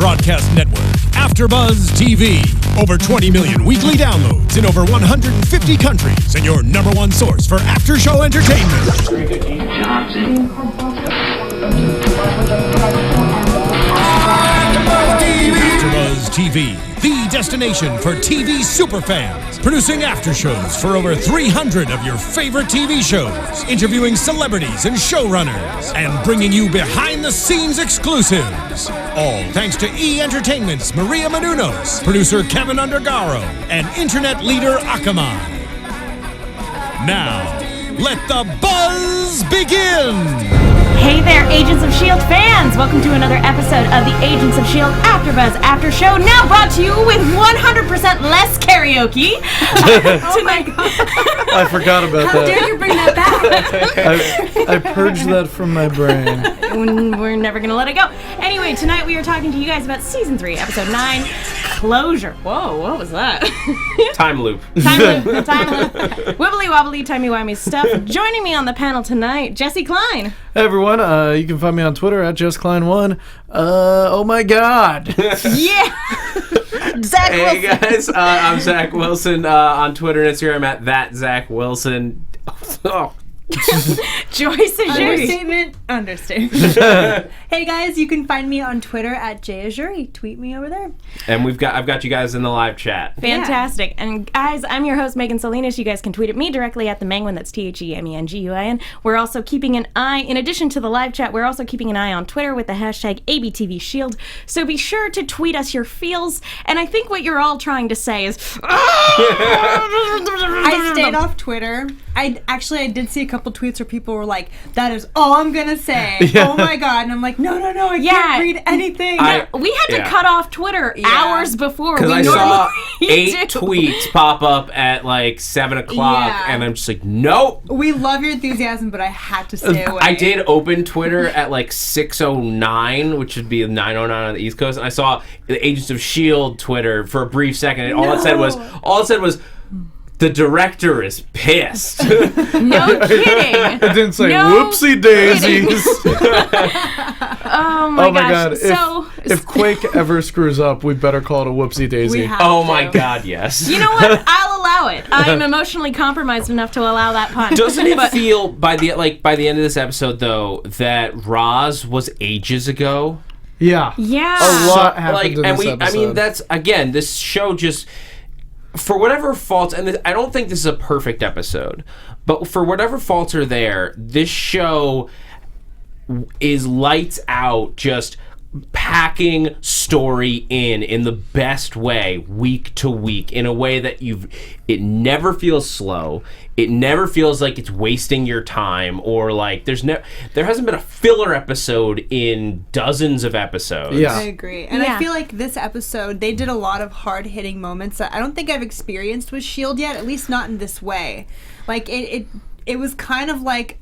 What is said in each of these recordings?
broadcast network, AfterBuzz TV. Over 20 million weekly downloads in over 150 countries, and your number one source for after-show entertainment. AfterBuzz TV, the destination for TV superfans, producing aftershows for over 300 of your favorite TV shows, interviewing celebrities and showrunners, and bringing you behind-the-scenes exclusives. All thanks to E! Entertainment's Maria Menounos, producer Kevin Undergaro, and internet leader Akamai. Now, let the buzz begin! Hey there, Agents of S.H.I.E.L.D. fans! Welcome to another episode of the Agents of S.H.I.E.L.D. AfterBuzz After Show, now brought to you with 100% less karaoke. Oh my god. I forgot about How that. How dare you bring that back? I purged that from my brain. We're never going to let it go. Anyway, tonight we are talking to you guys about Season 3, Episode 9, Closure. Whoa, what was that? Time loop. Time loop. Wibbly wobbly, timey-wimey stuff. Joining me on the panel tonight, Jesse Klein. Hey everyone, you can find me on Twitter at JustKlein1. Oh my god. Yeah. Zach Hey Wilson. guys, I'm Zach Wilson on Twitter and Instagram at that Zach Wilson. Oh. Joyce Ajouri. Understatement. Hey guys, you can find me on Twitter at Ajouri. Tweet me over there. And I've got you guys in the live chat. Fantastic. Yeah. And guys, I'm your host, Megan Salinas. You guys can tweet at me directly at the Menguin. That's TheMenguin. We're also keeping an eye, in addition to the live chat, we're also keeping an eye on Twitter with the hashtag ABTVShield. So be sure to tweet us your feels. And I think what you're all trying to say is... I stayed off Twitter. I did see a couple tweets where people were like, that is all I'm going to say. Yeah. Oh my god. And I'm like, no, I can't read anything. We had to cut off Twitter hours before. Because I saw 8 tweets pop up at like 7 o'clock, and I'm just like, nope. We love your enthusiasm, but I had to stay away. I did open Twitter at like 6:09, which would be 9:09 on the East Coast, and I saw the Agents of S.H.I.E.L.D. Twitter for a brief second, and all it said was, the director is pissed. No kidding. It didn't say whoopsie daisies. Oh my gosh. God. If Quake ever screws up, we better call it a whoopsie daisy. Oh my god, yes. You know what? I'll allow it. I'm emotionally compromised enough to allow that pun. Doesn't it feel by the end of this episode though that Roz was ages ago? Yeah. Yeah. A lot happened in this episode. I mean, that's again, this show just, for whatever faults, and I don't think this is a perfect episode, but for whatever faults are there, this show is lights out, just packing story in the best way, week to week, in a way that it never feels slow. It never feels like it's wasting your time, or like there hasn't been a filler episode in dozens of episodes. Yeah, I agree. And I feel like this episode, they did a lot of hard-hitting moments that I don't think I've experienced with S.H.I.E.L.D. yet, at least not in this way. Like, it was kind of like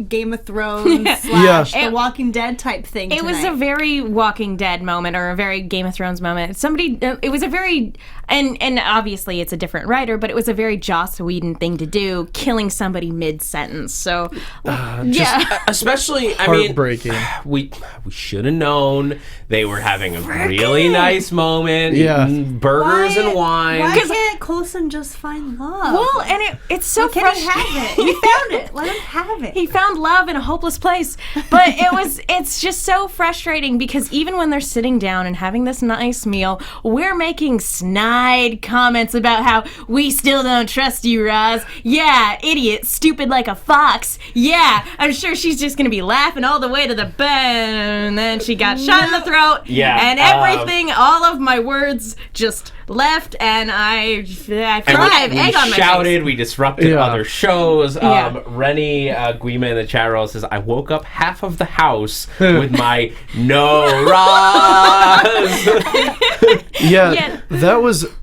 Game of Thrones / The Walking Dead type thing tonight. It was a very Walking Dead moment, or a very Game of Thrones moment. It was a very, and obviously it's a different writer, but it was a very Joss Whedon thing to do, killing somebody mid-sentence. So, especially, heartbreaking. We should have known they were having a really nice moment, eating burgers and wine. Why can't Coulson just find love? Well, and it's so frustrating. Have it. He found it. Let him have it. He found love in a hopeless place. But it's just so frustrating, because even when they're sitting down and having this nice meal, we're making snide comments about how we still don't trust you, Roz. Yeah, idiot, stupid like a fox. Yeah, I'm sure she's just going to be laughing all the way to the bed. And then she got shot in the throat. Yeah. And everything, all of my words just left, and I egg on my face. We shouted, we disrupted other shows. Rennie Guima in the chat room says, I woke up half of the house with my no Roz.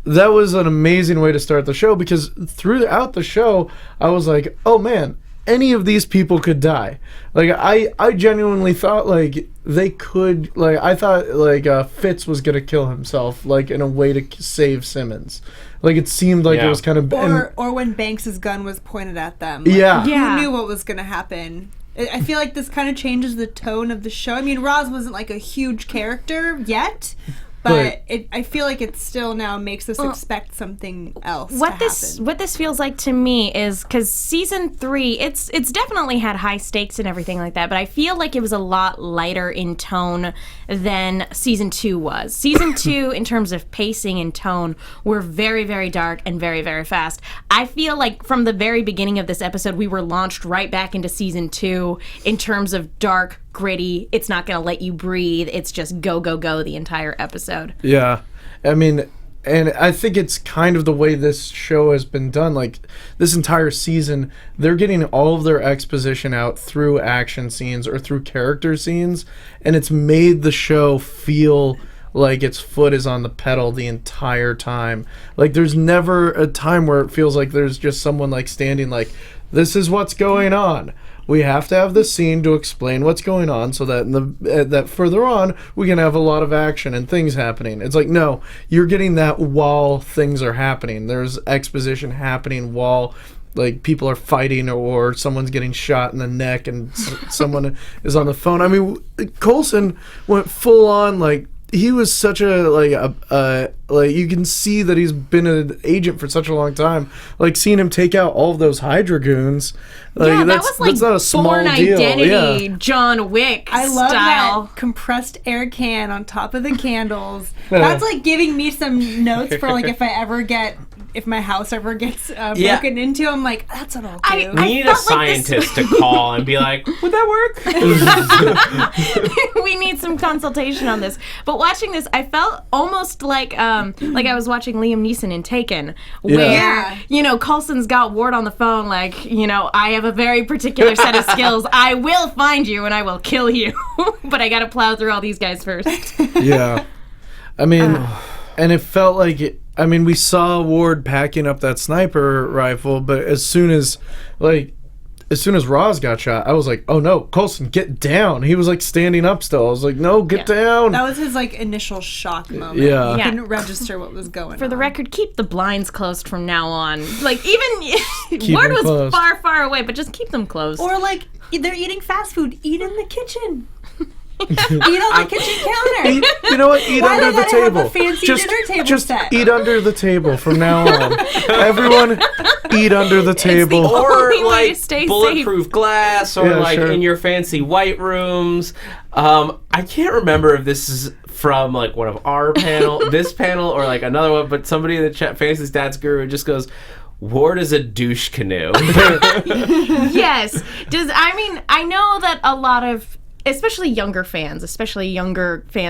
That was an amazing way to start the show, because throughout the show I was like, oh man, any of these people could die. Like, I genuinely thought, like, they could, like, I thought, like, Fitz was gonna kill himself, like, in a way to save Simmons. Like, it seemed like it was kind of... Or when Banks's gun was pointed at them. Like, who knew what was gonna happen? I feel like this kind of changes the tone of the show. I mean, Roz wasn't, like, a huge character yet, But I feel like it still now makes us expect something else. What this feels like to me is, because season 3, it's definitely had high stakes and everything like that, but I feel like it was a lot lighter in tone than season 2 was. Season 2, in terms of pacing and tone, were very, very dark and very, very fast. I feel like from the very beginning of this episode, we were launched right back into season 2 in terms of dark, gritty, it's not going to let you breathe, it's just go, go, go the entire episode. Yeah. I mean, and I think it's kind of the way this show has been done. Like, this entire season, they're getting all of their exposition out through action scenes or through character scenes, and it's made the show feel like its foot is on the pedal the entire time. Like, there's never a time where it feels like there's just someone, like, standing like, this is what's going on. We have to have this scene to explain what's going on so that that further on we can have a lot of action and things happening. It's like, no, you're getting that while things are happening. There's exposition happening while, like, people are fighting or someone's getting shot in the neck and someone is on the phone. I mean, Coulson went full on, like, he was such a, like, you can see that he's been an agent for such a long time. Like, seeing him take out all of those Hydra goons, like, Yeah, that was like that's not a small Born deal. Identity, Yeah. John Wick I love style. that compressed air can on top of the candles. That's like giving me some notes for, like, if my house ever gets broken into. I'm like, that's what I'll do. We need a scientist to call and be like, would that work? We need some consultation on this. But watching this, I felt almost like I was watching Liam Neeson in Taken, where, Coulson's got Ward on the phone like, I have a very particular set of skills. I will find you and I will kill you. But I got to plow through all these guys first. Yeah. I mean, and it felt like we saw Ward packing up that sniper rifle, but as soon as Roz got shot, I was like, oh no, Coulson, get down. He was like standing up still. I was like, no, get down. That was his like initial shock moment. Yeah. He didn't register what was going on. For the record, keep the blinds closed from now on. Like, even Ward was closed. Far, far away, but just keep them closed. Or like, they're eating fast food. Eat in the kitchen. Eat on the kitchen counter. You know what? Eat under the table. Have a fancy dinner table set? Eat under the table from now on. Everyone, eat under the table. Or like bulletproof glass, or in your fancy white rooms. I can't remember if this is from like one of our this panel, or like another one, but somebody in the chat, Fantasy Stats Guru, just goes, Ward is a douche canoe. Yes. I know that a lot of, especially younger fans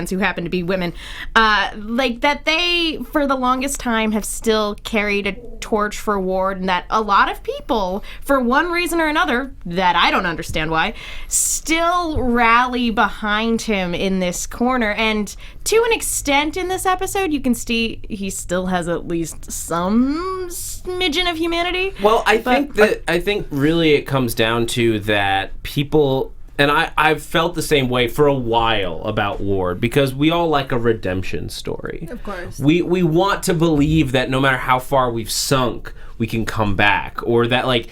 who happen to be women, like that they, for the longest time, have still carried a torch for Ward, and that a lot of people, for one reason or another, that I don't understand why, still rally behind him in this corner. And to an extent in this episode, you can see he still has at least some smidgen of humanity. Well, I think really it comes down to that people... And I've felt the same way for a while about Ward, because we all like a redemption story. Of course. We want to believe that no matter how far we've sunk, we can come back. Or that, like...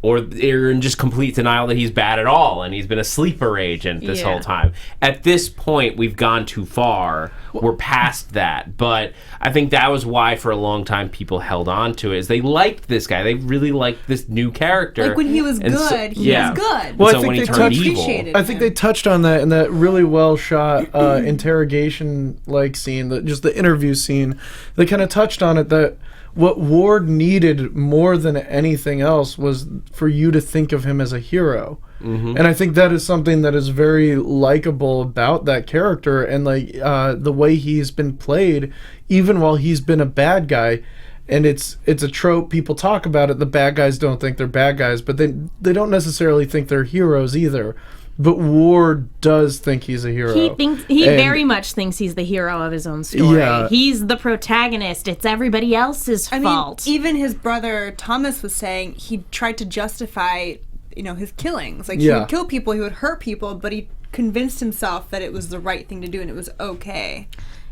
Or they're in just complete denial that he's bad at all and he's been a sleeper agent this whole time. At this point, we've gone too far. We're past that. But I think that was why for a long time people held on to it, is they liked this guy. They really liked this new character. Like when he was good, he was good. Well, so when he turned evil. I think they touched on that in that really well shot interrogation-like scene, just the interview scene. They kind of touched on it, that what Ward needed more than anything else was for you to think of him as a hero. Mm-hmm. And I think that is something that is very likable about that character, and like the way he's been played, even while he's been a bad guy. And it's a trope, people talk about it, the bad guys don't think they're bad guys, but they don't necessarily think they're heroes either. But Ward does think he's a hero. He very much thinks he's the hero of his own story. Yeah. He's the protagonist. It's everybody else's fault. Mean, even his brother Thomas was saying he tried to justify, his killings. Like, he would kill people, he would hurt people, but he convinced himself that it was the right thing to do and it was okay.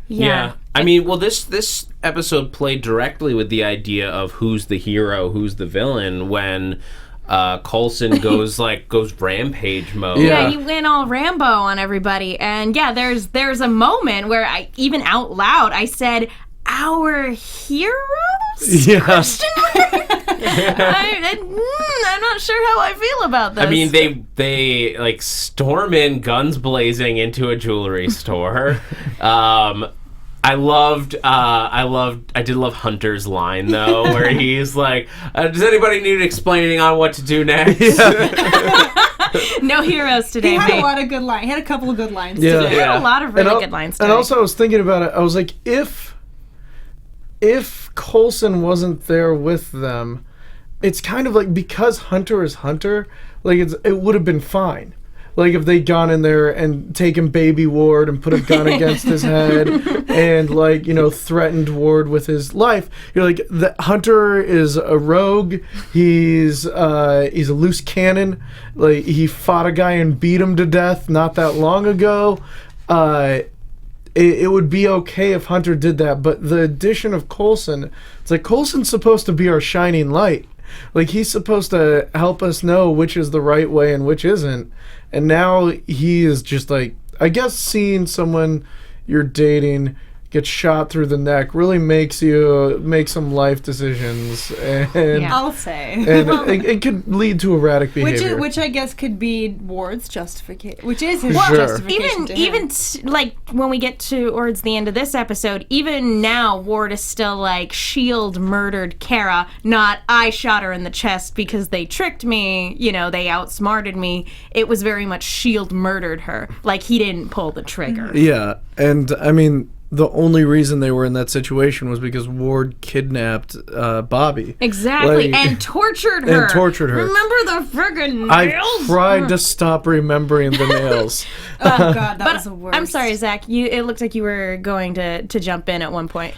Yeah. I mean, well, this episode played directly with the idea of who's the hero, who's the villain, when Coulson goes rampage mode. Yeah, he went all Rambo on everybody. And yeah, there's a moment where I, even out loud, I said, "Our heroes?" Yeah. Question mark? I'm not sure how I feel about this. I mean, they like storm in, guns blazing, into a jewelry store. I did love Hunter's line though, where he's like, "Does anybody need explaining on what to do next?" No heroes today, He had mate. a lot of good lines. He had a couple of good lines. Yeah. today. He had a lot of really good lines today. And also, I was thinking about it. I was like, if Coulson wasn't there with them, it's kind of like, because Hunter is Hunter, like it would have been fine. Like if they'd gone in there and taken Baby Ward and put a gun against his head and threatened Ward with his life. You're like, the Hunter is a rogue. He's a loose cannon. Like he fought a guy and beat him to death not that long ago. It would be okay if Hunter did that, but the addition of Coulson, it's like Coulson's supposed to be our shining light. Like he's supposed to help us know which is the right way and which isn't. And now he is just like, I guess seeing someone you're dating get shot through the neck really makes you make some life decisions, and I'll say. and it could lead to erratic behavior. Which I guess could be Ward's justification, which is his Sure. justification to him. Like when we get towards the end of this episode, even now Ward is still like, S.H.I.E.L.D. murdered Kara, not I shot her in the chest because they tricked me, they outsmarted me. It was very much S.H.I.E.L.D. murdered her. Like he didn't pull the trigger. Yeah, and I mean, the only reason they were in that situation was because Ward kidnapped Bobby. Exactly, Like, and tortured her. Remember the friggin' nails? I tried to stop remembering the nails. Oh God, that was the worst. I'm sorry, Zach. It looked like you were going to jump in at one point.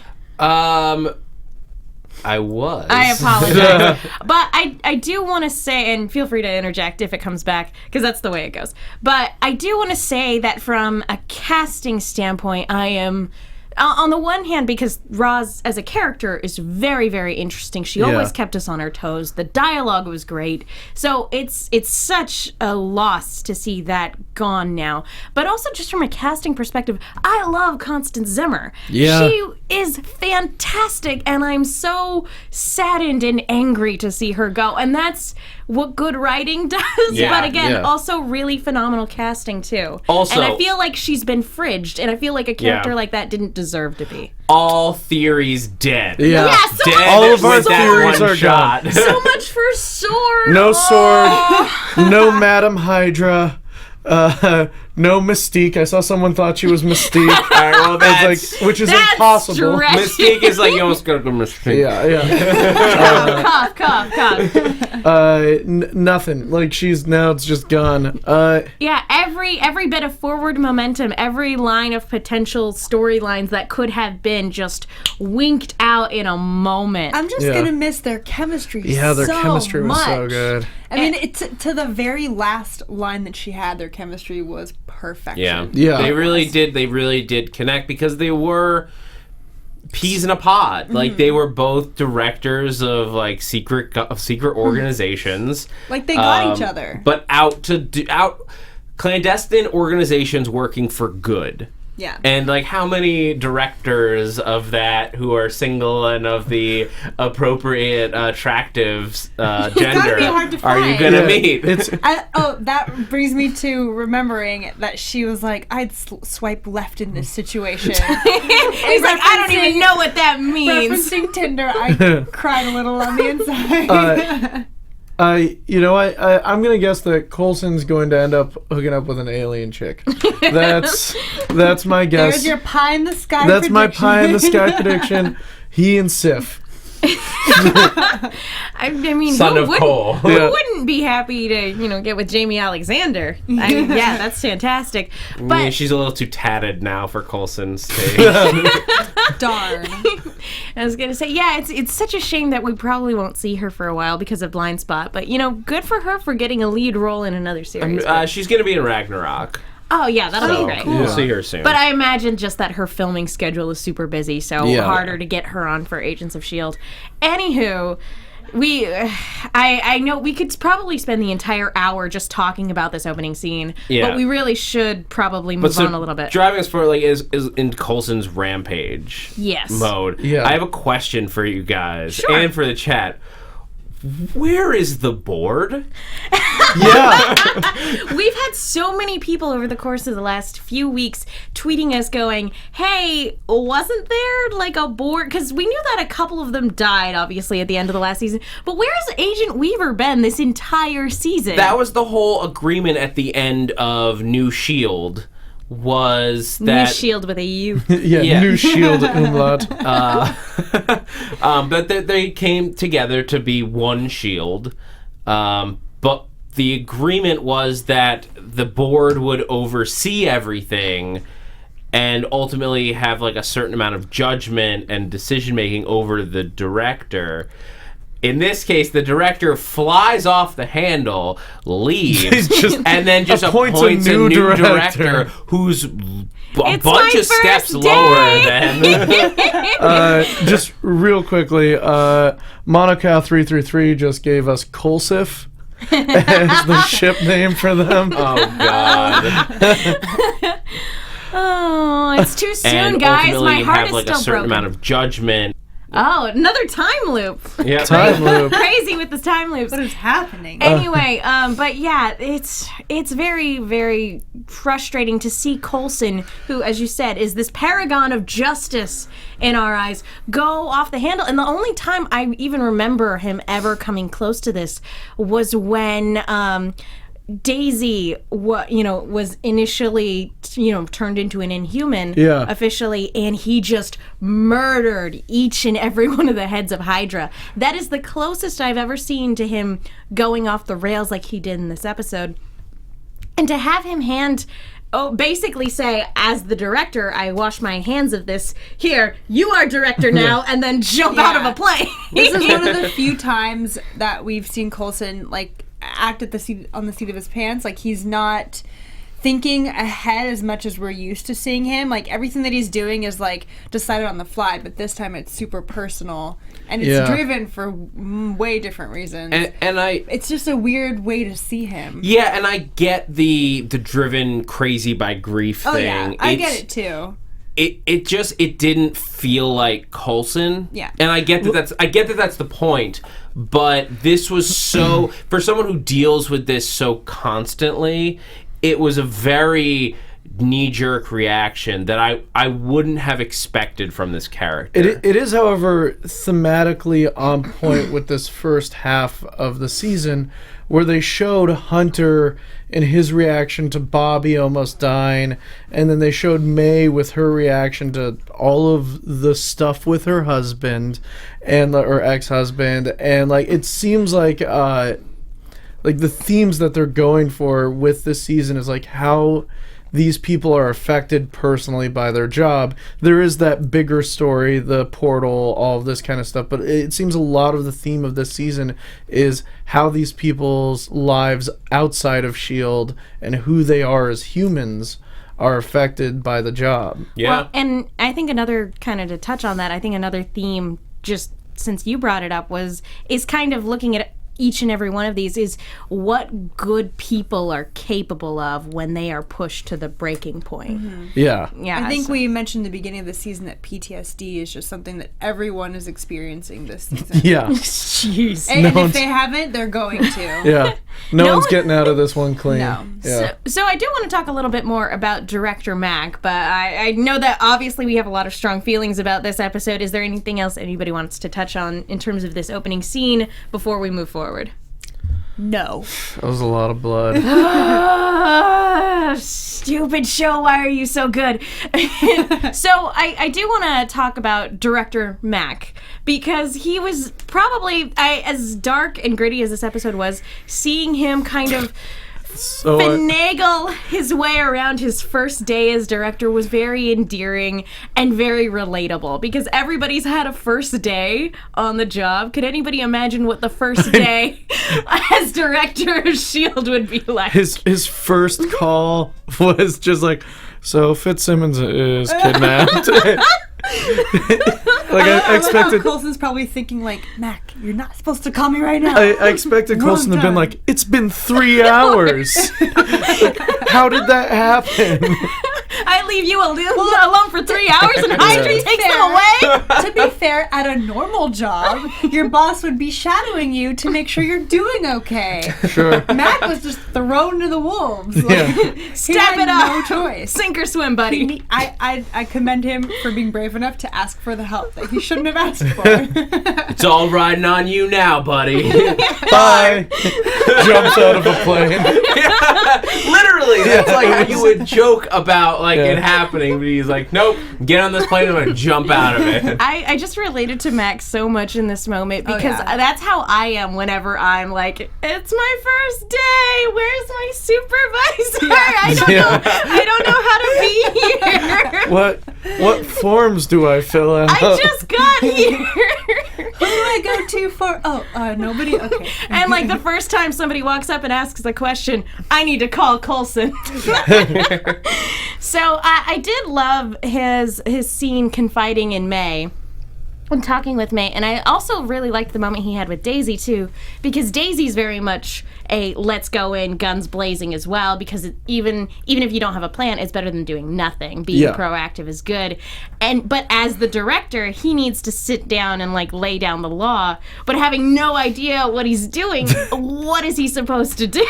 I was. I apologize. But I do want to say, and feel free to interject if it comes back, because that's the way it goes. But I do want to say that from a casting standpoint, I am, on the one hand, because Roz as a character is very, very interesting. She always kept us on our toes. The dialogue was great. So it's such a loss to see that gone now. But also just from a casting perspective, I love Constance Zimmer. Yeah. She is fantastic, and I'm so saddened and angry to see her go. And that's what good writing does. Yeah, but again, yeah. also really phenomenal casting too. Also- and I feel like she's been fridged, and I feel like a character like that didn't deserve to be. All theories dead. Yeah. Yeah, so Dead All of our with that theories one are shot. gone. So much for Sword. No sword, no Madam Hydra, no Mystique. I saw someone thought she was Mystique. All right, well, It's like, which is That's impossible. stretching. Mystique is like, you almost gotta go Mystique. Yeah. Cough, cough, cough. Nothing. Like it's just gone. Yeah, every bit of forward momentum, every line of potential storylines that could have been just winked out in a moment. I'm just gonna miss their chemistry. Yeah, their so chemistry was so much. good. I mean, to the very last line that she had, their chemistry was perfection. Yeah. They really did connect, because they were peas in a pod. Like they were both directors of like secret organizations. Like they got each other. But clandestine organizations working for good. Yeah. And like, how many directors of that who are single and of the appropriate attractive gender be hard to are you find. gonna meet? That brings me to remembering that she was like, I'd swipe left in this situation. He's like, I don't even know what that means. Referencing Tinder, I cried a little on the inside. I'm gonna guess that Coulson's going to end up hooking up with an alien chick. That's my guess. There's your pie in the sky That's prediction. my pie in the sky prediction. He and Sif. I mean, Son who of wouldn't, Cole. who Yeah. wouldn't be happy to, get with Jamie Alexander? Yeah, that's fantastic. But Yeah, she's a little too tatted now for Coulson's taste. Darn. I was gonna say, yeah, it's such a shame that we probably won't see her for a while because of Blind Spot. But good for her for getting a lead role in another series. She's gonna be in Ragnarok. Oh yeah, that'll be great. We'll see her soon. But I imagine just that her filming schedule is super busy, so Yeah. harder to get her on for Agents of S.H.I.E.L.D. Anywho, I know we could probably spend the entire hour just talking about this opening scene, but we really should probably move on a little bit. Driving us forward, like, is in Coulson's rampage mode. Yeah. I have a question for you guys Sure. and for the chat. Where is the board? Yeah. We've had so many people over the course of the last few weeks tweeting us going, hey, wasn't there like a board? Because we knew that a couple of them died, obviously, at the end of the last season. But where's Agent Weaver been this entire season? That was the whole agreement at the end of New S.H.I.E.L.D. was that... New Shield with a U. Yeah, New Shield umlaut. But they came together to be one shield. But the agreement was that the board would oversee everything and ultimately have like a certain amount of judgment and decision making over the director. In this case, the director flies off the handle, leaves, and then just appoints a new director who's a bunch of steps lower than... Just real quickly, Monocow333 just gave us Colsif as the ship name for them. Oh, God. Oh, it's too soon, And guys. My you heart have is like still a certain broken. amount of judgment. Oh, another time loop. Yeah. Time loop. Crazy with this time loops. What is happening? Anyway, but yeah, it's very, very frustrating to see Coulson, who, as you said, is this paragon of justice in our eyes, go off the handle. And the only time I even remember him ever coming close to this was when Daisy, was initially, turned into an Inhuman officially, and he just murdered each and every one of the heads of Hydra. That is the closest I've ever seen to him going off the rails like he did in this episode. And to have him basically say, as the director, I wash my hands of this. Here, you are director now, and then jump out of a plane. This is one of the few times that we've seen Coulson act on the seat of his pants. Like, he's not thinking ahead as much as we're used to seeing him. Like, everything that he's doing is decided on the fly, but this time it's super personal and it's driven for way different reasons. And it's just a weird way to see him. Yeah, and I get the driven crazy by grief thing. Oh yeah, I get it too. It didn't feel like Coulson. Yeah. And I get that that's the point, but this was so for someone who deals with this so constantly, it was a very knee-jerk reaction that I wouldn't have expected from this character. It is, however, thematically on point with this first half of the season, where they showed Hunter and his reaction to Bobby almost dying, and then they showed May with her reaction to all of the stuff with her husband and or ex-husband, and it seems like the themes that they're going for with this season is how these people are affected personally by their job. There is that bigger story, the portal, all of this kind of stuff, but it seems a lot of the theme of this season is how these people's lives outside of S.H.I.E.L.D. and who they are as humans are affected by the job. Yeah. Well, and I think another, kind of to touch on that, I think another theme, just since you brought it up, is kind of looking at each and every one of these is what good people are capable of when they are pushed to the breaking point. Mm-hmm. Yeah. I think we mentioned at the beginning of the season that PTSD is just something that everyone is experiencing this season. Yeah. Jeez. And if they haven't, they're going to. Yeah. No one's getting out of this one clean. No. Yeah. So I do want to talk a little bit more about director Mack, but I know that obviously we have a lot of strong feelings about this episode. Is there anything else anybody wants to touch on in terms of this opening scene before we move forward? No. That was a lot of blood. Stupid show, why are you so good? So I do want to talk about director Mack, because he was probably, as dark and gritty as this episode was, seeing him kind of finagle his way around his first day as director was very endearing and very relatable, because everybody's had a first day on the job. Could anybody imagine what the first day as director of S.H.I.E.L.D. would be like? His first call was just so FitzSimmons is kidnapped. Like I I love how expected. Coulson's probably thinking like, Mac, you're not supposed to call me right now. I expected Coulson to have been like, it's been 3 hours. Like, how did that happen? I leave you alone for 3 hours and Hydra takes them away. To be fair, at a normal job, your boss would be shadowing you to make sure you're doing okay. Sure. Mac was just thrown to the wolves. Like, Step it no up. choice. Sink or swim, buddy. I commend him for being brave enough to ask for the help that he shouldn't have asked for. It's all riding on you now, buddy. Bye. Jumps out of a plane. Literally, that's like how you would joke about like it happening, but he's like, nope, get on this plane, I'm gonna jump out of it. I just related to Max so much in this moment because that's how I am whenever I'm like, it's my first day. Where's my supervisor? I don't know how to be here. What forms do I fill out? I just got here. Who do I go to for? Nobody? Okay. And like the first time somebody walks up and asks a question, I need to call Coulson. So I did love his scene confiding in May and talking with May, and I also really liked the moment he had with Daisy too, because Daisy's very much a let's go in guns blazing as well, because even if you don't have a plan, it's better than doing nothing. Being proactive is good, but as the director, he needs to sit down and like lay down the law, but having no idea what he's doing. What is he supposed to do?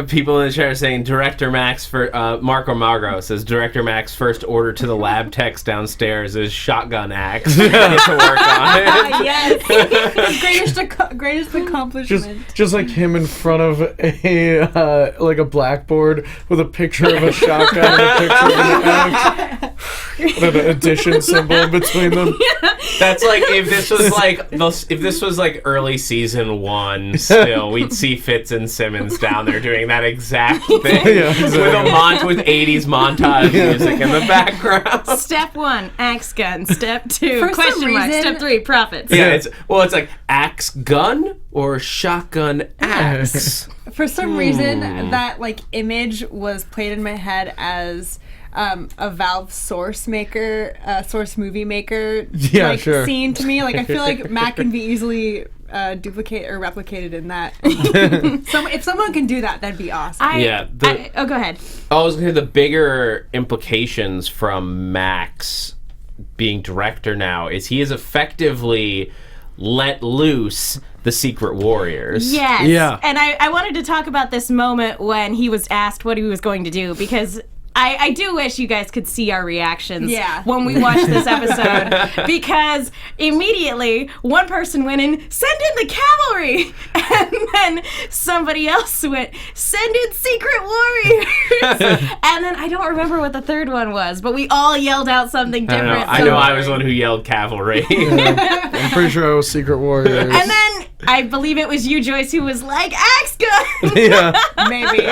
People in the chat are saying Director Max for Marco Magro says Director Max first order to the lab techs downstairs is shotgun axe. To work on it. Yes. Greatest accomplishment. Just like him in front of a like a blackboard with a picture of a shotgun and a picture of an axe. With an addition symbol in between them. That's like if this was like early season 1 still, we'd see Fitz and Simmons down there doing that exact thing. With 80s montage music in the background. Step 1, axe gun. Step 2, For question mark. Step 3, profits. It's like axe gun or shotgun axe. For some reason, that like image was played in my head as a Valve source movie maker scene to me. Like I feel like Mac can be easily duplicated or replicated in that. If someone can do that, that'd be awesome. Go ahead. I was going to the bigger implications from Max being director now is he has effectively let loose the Secret Warriors. Yes. Yeah. And I wanted to talk about this moment when he was asked what he was going to do, because I do wish you guys could see our reactions when we watched this episode, because immediately one person went in, send in the cavalry, and then somebody else went, send in Secret Warriors, and then I don't remember what the third one was, but we all yelled out something different. I know I was the one who yelled cavalry. I'm pretty sure I was Secret Warriors. And then I believe it was you, Joyce, who was like, axe gun! Maybe.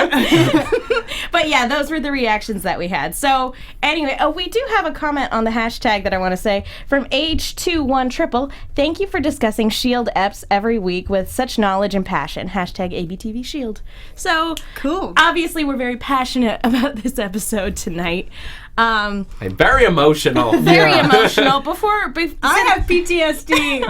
But yeah, those were the reactions that we had. So anyway, we do have a comment on the hashtag that I want to say from H21triple. Thank you for discussing S.H.I.E.L.D. EPs every week with such knowledge and passion. Hashtag ABTV S.H.I.E.L.D. So cool. Obviously, we're very passionate about this episode tonight. I'm very emotional. Very emotional. I have PTSD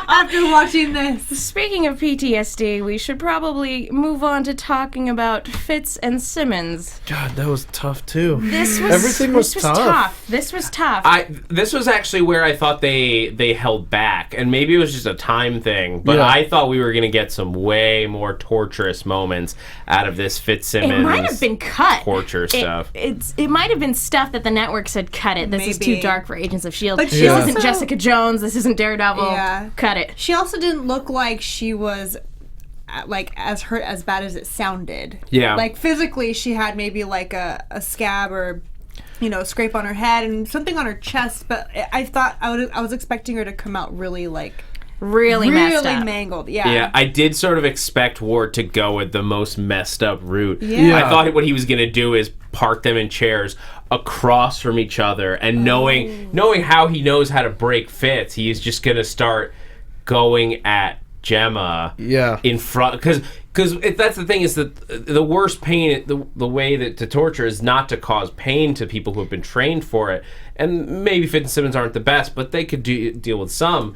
after watching this. Speaking of PTSD, we should probably move on to talking about Fitz and Simmons. God, that was tough too. Everything was tough. This was tough. This was actually where I thought they held back, and maybe it was just a time thing, but I thought we were going to get some way more torturous moments out of this FitzSimmons. It might have been cut. Torture stuff. It might have been stuff that the network said, cut it. This is too dark for Agents of S.H.I.E.L.D. But this isn't Jessica Jones. This isn't Daredevil. Yeah. Cut it. She also didn't look like she was like as hurt as bad as it sounded. Yeah. Like physically, she had maybe like a scab or a scrape on her head and something on her chest. But I thought I was expecting her to come out really like. Really messed up. Mangled, yeah. Yeah, I did sort of expect Ward to go with the most messed up route. Yeah. I thought what he was going to do is park them in chairs across from each other, and knowing how he knows how to break Fitz, he's just going to start going at Gemma Yeah. in front, because that's the thing, is that the worst pain, the way that to torture is not to cause pain to people who have been trained for it, and maybe FitzSimmons aren't the best, but they could deal with some.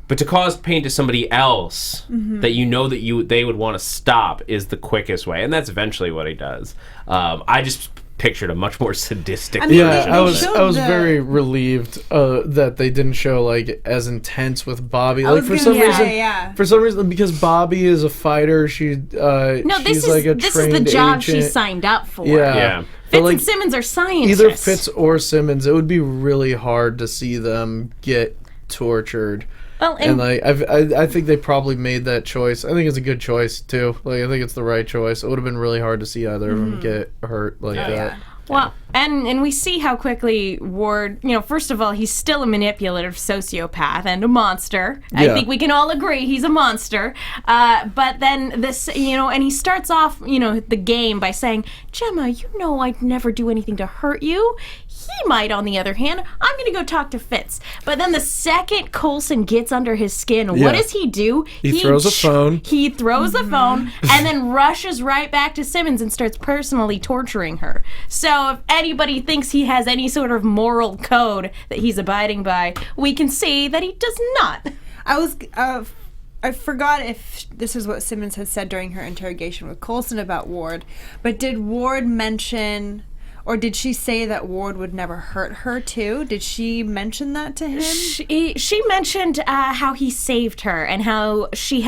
But to cause pain to somebody else that you know that they would want to stop is the quickest way, and that's eventually what he does. I just pictured a much more sadistic. I mean, Yeah, I was showed very relieved that they didn't show like as intense with Bobby. I Like was for gonna some say, reason, yeah. for some reason, because Bobby is a fighter, she's like a this is the trained job she agent. signed up for. Yeah. But, Fitz like, and Simmons are scientists. either Fitz or Simmons, it would be really hard to see them get tortured. Well, And like I think they probably made that choice. I think it's a good choice too. Like I think it's the right choice. It would have been really hard to see either of them get hurt like that. Yeah. Well, and we see how quickly Ward, first of all, he's still a manipulative sociopath and a monster. I Yeah. think we can all agree he's a monster. But then this, and he starts off, the game by saying, Gemma, I'd never do anything to hurt you. He might, on the other hand. I'm going to go talk to Fitz. But then the second Coulson gets under his skin, what does he do? He throws a phone. He throws the phone and then rushes right back to Simmons and starts personally torturing her. So if anybody thinks he has any sort of moral code that he's abiding by, we can see that he does not. I forgot if this is what Simmons had said during her interrogation with Coulson about Ward, but did Ward mention, or did she say that Ward would never hurt her too? Did she mention that to him? She mentioned how he saved her and how she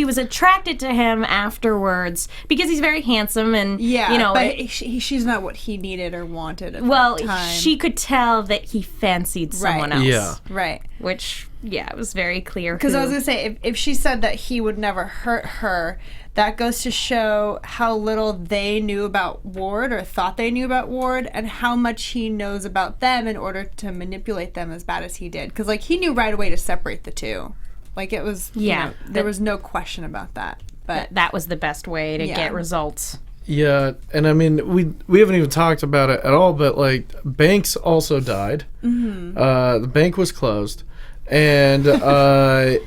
was attracted to him afterwards because he's very handsome and but she's not what he needed or wanted at that time. she could tell that he fancied someone else. Yeah. Right. Which, it was very clear. Because I was going to say, if she said that he would never hurt her, that goes to show how little they knew about Ward or thought they knew about Ward and how much he knows about them in order to manipulate them as bad as he did. Because, he knew right away to separate the two. It was, there was no question about that. But that was the best way to get results. Yeah, and I mean we haven't even talked about it at all, but Banks also died. The bank was closed. And and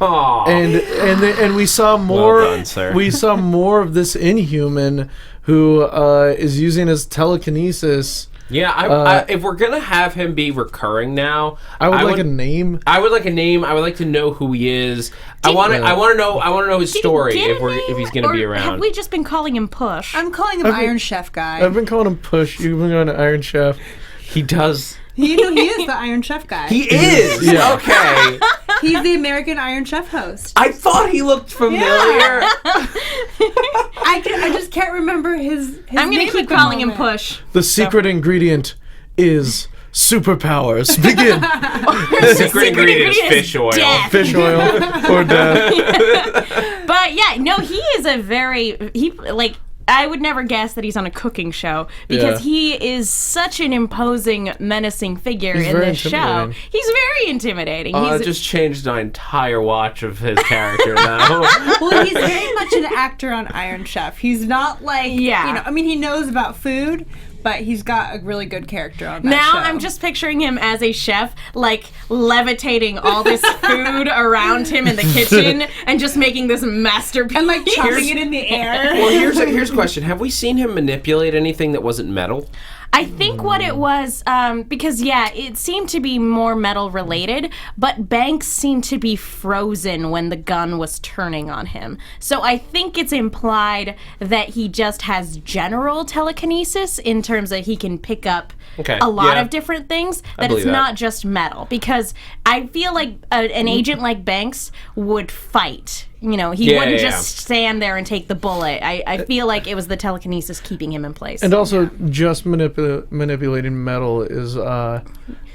we saw more. Well done, sir. We saw more of this Inhuman who is using his telekinesis. Yeah, if we're gonna have him be recurring now, I would like a name. I would like a name. I would like to know who he is. I want to know his story if he's gonna be around. Have we just been calling him Push? I'm calling him Iron Chef guy. I've been calling him Push. You've been calling him Iron Chef. He does. He is the Iron Chef guy. He is. Yeah. Okay. He's the American Iron Chef host. I thought he looked familiar. I just can't remember his I'm going to keep calling him Push. The secret ingredient is superpowers. Begin. The secret ingredient is fish oil. Death. Fish oil or death. But he is I would never guess that he's on a cooking show because he is such an imposing, menacing figure in this show. He's very intimidating. It just changed my entire watch of his character now. Well, he's very much an actor on Iron Chef. He's not he knows about food, but he's got a really good character on that show. Now I'm just picturing him as a chef, levitating all this food around him in the kitchen and just making this masterpiece. And chopping it in the air. Well, here's a question. Have we seen him manipulate anything that wasn't metal? I think what it was, because it seemed to be more metal related, but Banks seemed to be frozen when the gun was turning on him. So I think it's implied that he just has general telekinesis in terms of he can pick up a lot of different things, that it's not just metal. Because I feel like an agent like Banks would fight. He wouldn't just stand there and take the bullet. I feel like it was the telekinesis keeping him in place. And also, just manipulating metal is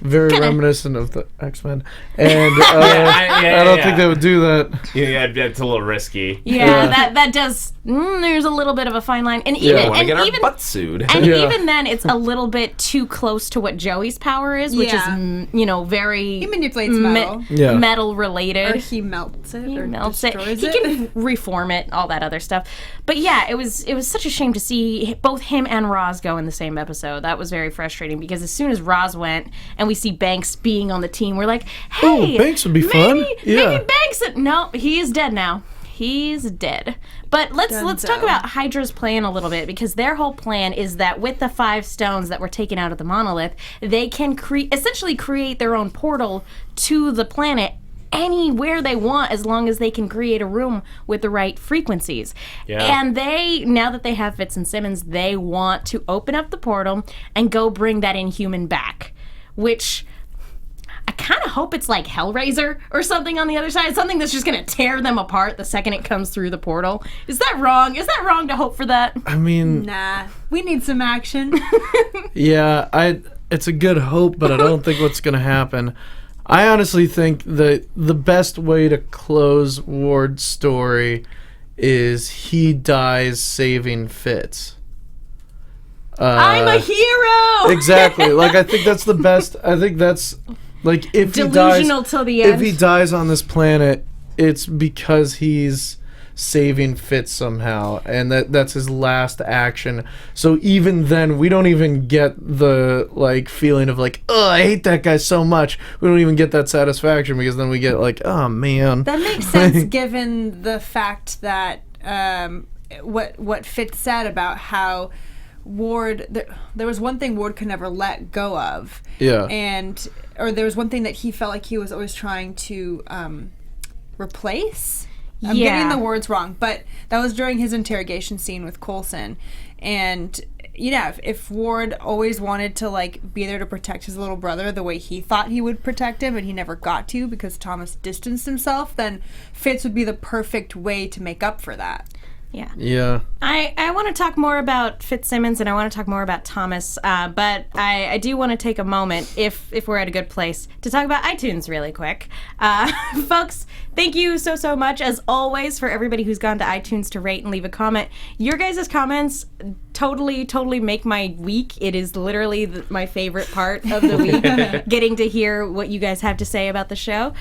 very reminiscent of the X-Men. And I don't think they would do that. Yeah, it's a little risky. Yeah, that does there's a little bit of a fine line. And We even want to get our even butts sued. and Yeah. even then, it's a little bit too close to what Joey's power is, which Yeah. is very He manipulates metal. Yeah. metal Or related. he melts it. He or melts it. destroys He can reform it, all that other stuff. But yeah, it was such a shame to see both him and Roz go in the same episode. That was very frustrating because as soon as Roz went and we see Banks being on the team, we're like, hey, Banks would be fun. Yeah. Maybe Banks. No, he is dead now. He's dead. But let's talk about Hydra's plan a little bit, because their whole plan is that with the 5 stones that were taken out of the monolith, they can essentially create their own portal to the planet anywhere they want, as long as they can create a room with the right frequencies. Yeah. And now that they have FitzSimmons, they want to open up the portal and go bring that Inhuman back, which I kind of hope it's like Hellraiser or something on the other side, something that's just going to tear them apart the second it comes through the portal. Is that wrong? Is that wrong to hope for that? I mean, Nah, we need some action. yeah, it's a good hope, but I don't think what's going to happen. I honestly think that the best way to close Ward's story is he dies saving Fitz. I'm a hero! Exactly. Like, I think that's the best. I think that's, like, if Delusional till the end. If he dies on this planet, it's because he's saving Fitz somehow, and that's his last action. So even then, we don't even get the, like, feeling of, like, oh, I hate that guy so much. We don't even get that satisfaction, because then we get, like, oh, man. That makes sense given the fact that what Fitz said about how Ward, there was one thing Ward could never let go of. Yeah. Or there was one thing that he felt like he was always trying to replace. I'm getting the words wrong, but that was during his interrogation scene with Coulson. And if Ward always wanted to, like, be there to protect his little brother the way he thought he would protect him, and he never got to because Thomas distanced himself, then Fitz would be the perfect way to make up for that. Yeah. Yeah. I want to talk more about FitzSimmons, and I want to talk more about Thomas, but I do want to take a moment, if we're at a good place, to talk about iTunes really quick. Folks, thank you so much, as always, for everybody who's gone to iTunes to rate and leave a comment. Your guys' comments totally make my week. It is literally my favorite part of the week, getting to hear what you guys have to say about the show.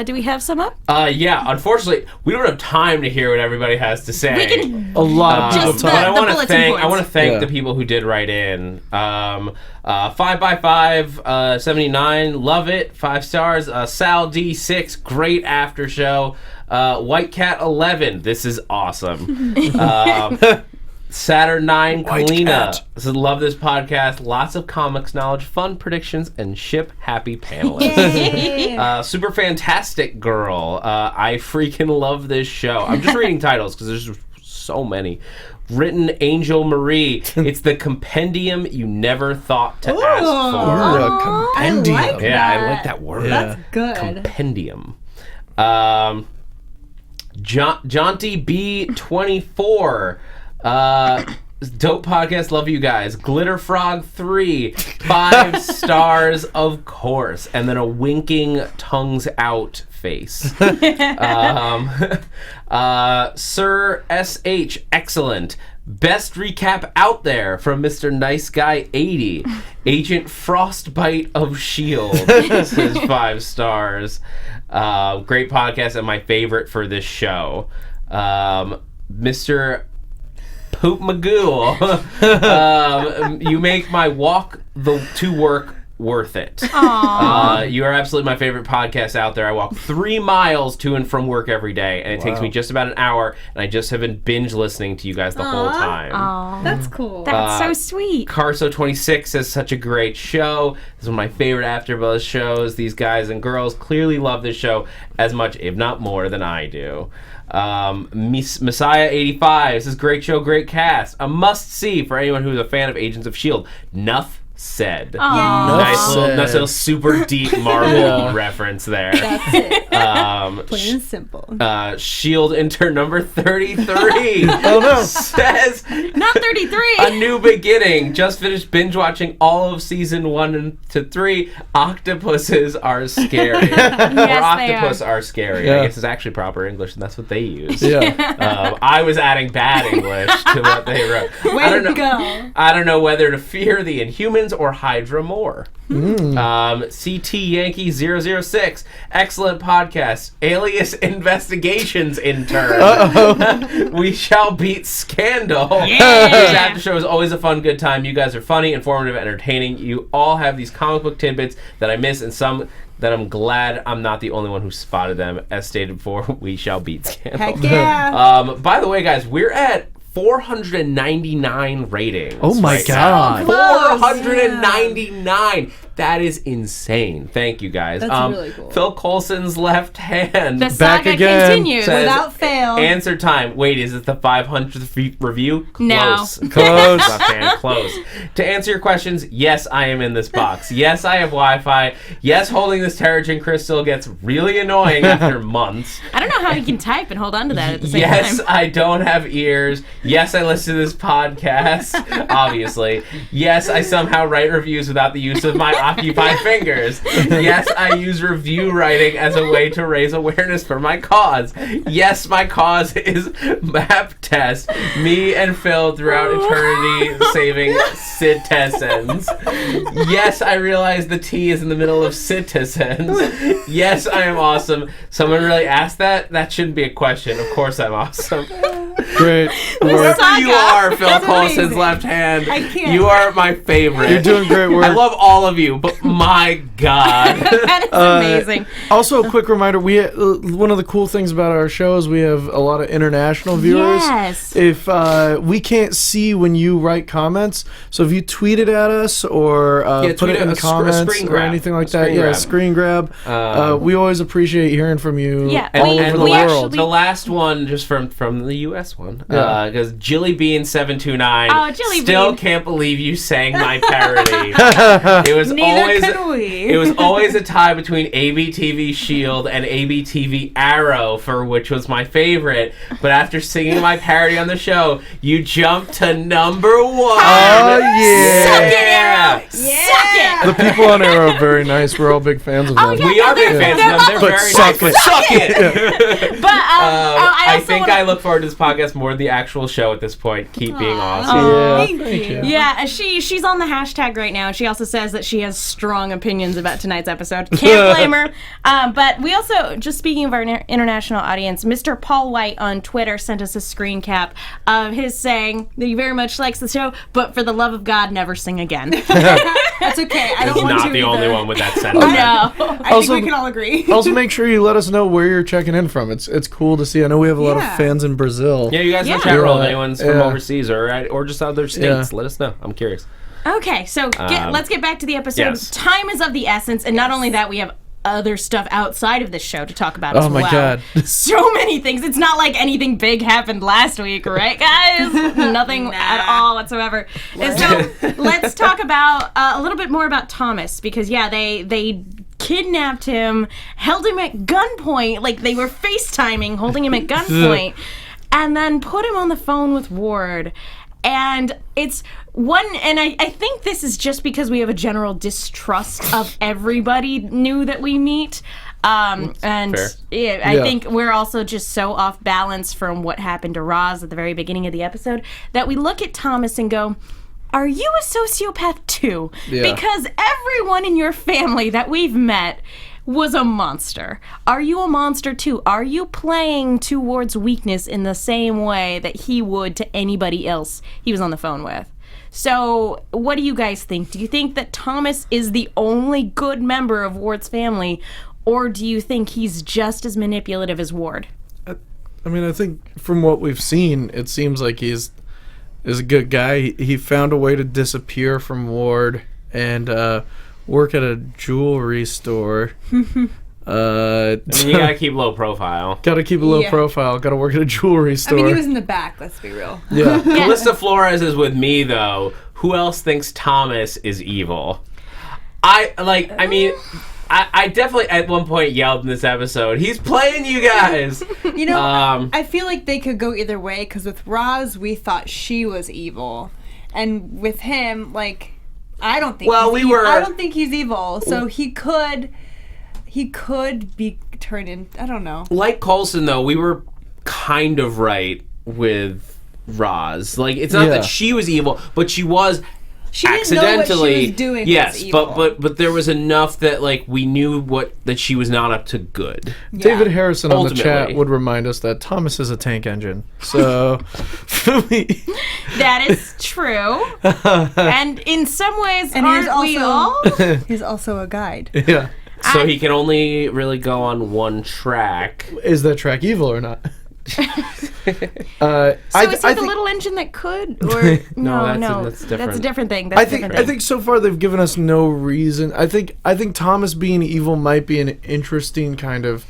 Do we have some up? Yeah, unfortunately, we don't have time to hear what everybody has to say. We can A lot of people Just talk. But I want to bulletin thank boards. the people who did write in. 5x5 79, love it, 5 stars. Sal D6, great after show. White Cat 11, this is awesome. Saturn 9 White Kalina Cat. says, love this podcast, lots of comics knowledge, fun predictions, and ship happy panelists. Super fantastic girl, I freaking love this show. I'm just reading titles because there's so many. Written Angel Marie, it's the compendium you never thought to ask for. Ooh, a compendium. I like Yeah, I that. like that word. That's good. Compendium. Jaunty B24. Dope podcast, love you guys. Glitter Frog 3, 5 stars, of course, and then a winking tongues out face. Sir SH, excellent. Best recap out there from Mr. Nice Guy 80. Agent Frostbite of S.H.I.E.L.D. says 5 stars. Great podcast and my favorite for this show. Mr. Poop Magoo, you make my walk to work worth it. You are absolutely my favorite podcast out there. I walk 3 miles to and from work every day, and it takes me just about an hour, and I just have been binge listening to you guys the whole time. That's cool. That's so sweet. Carso26 says, such a great show. This is one of my favorite AfterBuzz shows. These guys and girls clearly love this show as much, if not more, than I do. Messiah85 this is great show, great cast. A must-see for anyone who's a fan of Agents of S.H.I.E.L.D. Nuff said. Nice little super deep Marvel reference there. That's it. Plain and simple. S.H.I.E.L.D. intern number 33 Oh no. says Not 33, 33. A new beginning. Just finished binge watching all of season 1 to 3. Octopuses are scary. Or octopus are scary. Yeah. I guess it's actually proper English, and that's what they use. Yeah. I was adding bad English to what they wrote. Way to go. I don't know whether to fear the Inhumans or Hydra more. CT Yankee 006. Excellent podcast. Alias Investigations intern. We shall beat Scandal. Yeah. This after show is always a fun, good time. You guys are funny, informative, entertaining. You all have these comic book tidbits that I miss, and some that I'm glad I'm not the only one who spotted them. As stated before, we shall beat Scandal. Heck yeah. By the way, guys, we're at 499 ratings. Oh my right God. now. 499. That is insane. Thank you, guys. That's really cool. Phil Coulson's left hand. The Back saga again. continues. Says, Without fail. Answer time. Wait, is it the 500th review? No. Close. Close. Left hand, close. To answer your questions, yes, I am in this box. Yes, I have Wi-Fi. Yes, holding this Terrigen crystal gets really annoying after months. I don't know how you can type and hold on to that at the same Yes, time. I don't have ears. Yes, I listen to this podcast, obviously. Yes, I somehow write reviews without the use of my occupied fingers. Yes, I use review writing as a way to raise awareness for my cause. Yes, my cause is map test. Me and Phil throughout eternity saving citizens. Yes, I realize the T is in the middle of citizens. Yes, I am awesome. Someone really asked that? That shouldn't be a question. Of course I'm awesome. Great work. Saga. You are Phil That's Coulson's amazing. left hand. I can't. You are my favorite. You're doing great work. I love all of you, but my God. That is amazing. Also, a quick reminder: one of the cool things about our show is we have a lot of international viewers. Yes. If we can't see when you write comments, so if you tweet it at us or Yeah, put tweet it in a the comments screen or grab. anything like A that, screen grab. screen grab. We always appreciate hearing from you Yeah, all we- over the we world. actually- The last one, just from the U.S. one, Yeah. because Jillybean729 Oh, Jilly still Bean. can't believe you sang my parody. It was Neither always can we. it was always a tie between ABTV Shield and ABTV Arrow, for which was my favorite. But after singing my parody on the show, you jumped to number 1. Oh yeah! Suck it, Arrow! Yeah. Suck it! The people on Arrow are very nice. We're all big fans of them. Oh, yeah. We are big They're- fans they're of them. They're But very suck nice. it. Suck it. But I also think wanna- I look forward to this podcast more than the actual show at this point. Keep being awesome. Yeah, Thank you. Yeah, she's on the hashtag right now. She also says that she has strong opinions about tonight's episode. Can't blame her. But we also, just speaking of our international audience, Mr. Paul White on Twitter sent us a screen cap of his saying that he very much likes the show, but for the love of God, never sing again. That's okay. I don't He's want not to the only either. one with that sentence. No. I Also- think we can all agree. Also, make sure you let us know where you're checking in from. It's cool to see. I know we have a lot of Yeah. fans in Brazil. Yeah, you guys in Yeah. the chat room. Yeah. If anyone's from Yeah. overseas or just other states, let us know. I'm curious. Okay, so let's get back to the episode. Yes. Time is of the essence, and not only that, we have other stuff outside of this show to talk about as Oh my well. God. So many things. It's not like anything big happened last week, right, guys? Nothing at all whatsoever. And so let's talk about a little bit more about Thomas, because they kidnapped him, held him at gunpoint, like they were FaceTiming, holding him at gunpoint, and then put him on the phone with Ward. And it's one, and I think this is just because we have a general distrust of everybody new that we meet. And fair. yeah, I Yeah. think we're also just so off balance from what happened to Roz at the very beginning of the episode that we look at Thomas and go, are you a sociopath too? Yeah. Because everyone in your family that we've met was a monster. Are you a monster too? Are you playing towards weakness in the same way that he would to anybody else he was on the phone with? So, what do you guys think? Do you think that Thomas is the only good member of Ward's family, or do you think he's just as manipulative as Ward? I mean, I think from what we've seen, it seems like he's a good guy. He found a way to disappear from Ward and work at a jewelry store. I mean, you gotta keep low profile. Gotta keep a low Yeah. profile. Gotta work at a jewelry I store. mean, he was in the back, let's be real. yeah. Melissa Flores is with me though. Who else thinks Thomas is evil? I mean, I definitely at one point yelled in this episode, he's playing you guys. You know, I feel like they could go either way, because with Roz, we thought she was evil. And with him, like, I don't think I don't think he's evil. So he could be turned in, I don't know. Like Coulson, though, we were kind of right with Roz. Like, it's not that she was evil, but she was she accidentally didn't know what she was doing. Yes, was evil. but there was enough that like we knew that she was not up to good. Yeah. David Harrison on the Ultimately. chat would remind us that Thomas is a tank engine. So That is true. And in some ways, And aren't we all? He's also a guide. yeah, So he can only really go on one track. is that track evil or not? So is he the little engine that could? Or no, that's different. That's a different thing. I think so far they've given us no reason. I think Thomas being evil might be an interesting kind of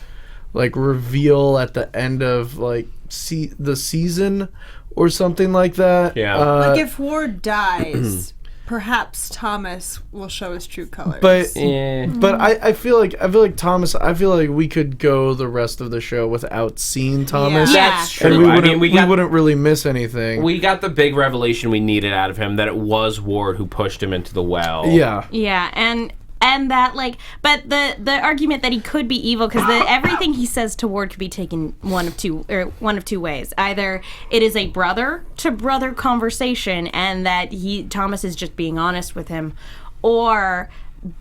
like reveal at the end of like the season or something like that. Yeah. Like if Ward dies, perhaps Thomas will show his true colors. But Yeah. but I feel like Thomas. I feel like we could go the rest of the show without seeing Thomas. Yeah. That's true. And we I wouldn't, mean, we wouldn't really miss anything. we got the big revelation we needed out of him, that it was Ward who pushed him into the well. yeah. Yeah, and that like, but the argument that he could be evil because everything he says to Ward could be taken one of two ways. Either it is a brother to brother conversation, and that Thomas is just being honest with him, or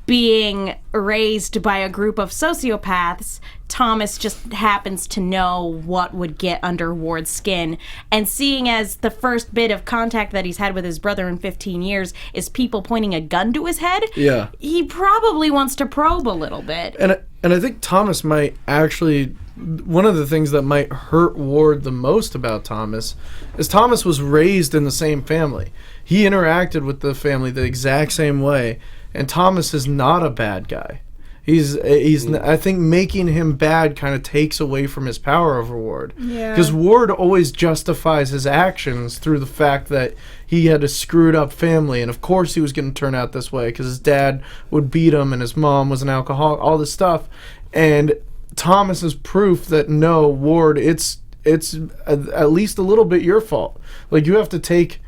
being raised by a group of sociopaths, Thomas just happens to know what would get under Ward's skin. And seeing as the first bit of contact that he's had with his brother in 15 years is people pointing a gun to his head, Yeah. he probably wants to probe a little bit. And I think Thomas might actually, one of the things that might hurt Ward the most about Thomas is Thomas was raised in the same family. He interacted with the family the exact same way, and Thomas is not a bad guy. He's I think making him bad kind of takes away from his power over Ward. Yeah. Because Ward always justifies his actions through the fact that he had a screwed up family, and of course he was going to turn out this way because his dad would beat him and his mom was an alcoholic, all this stuff. And Thomas is proof that no, Ward, it's at least a little bit your fault. Like you have to take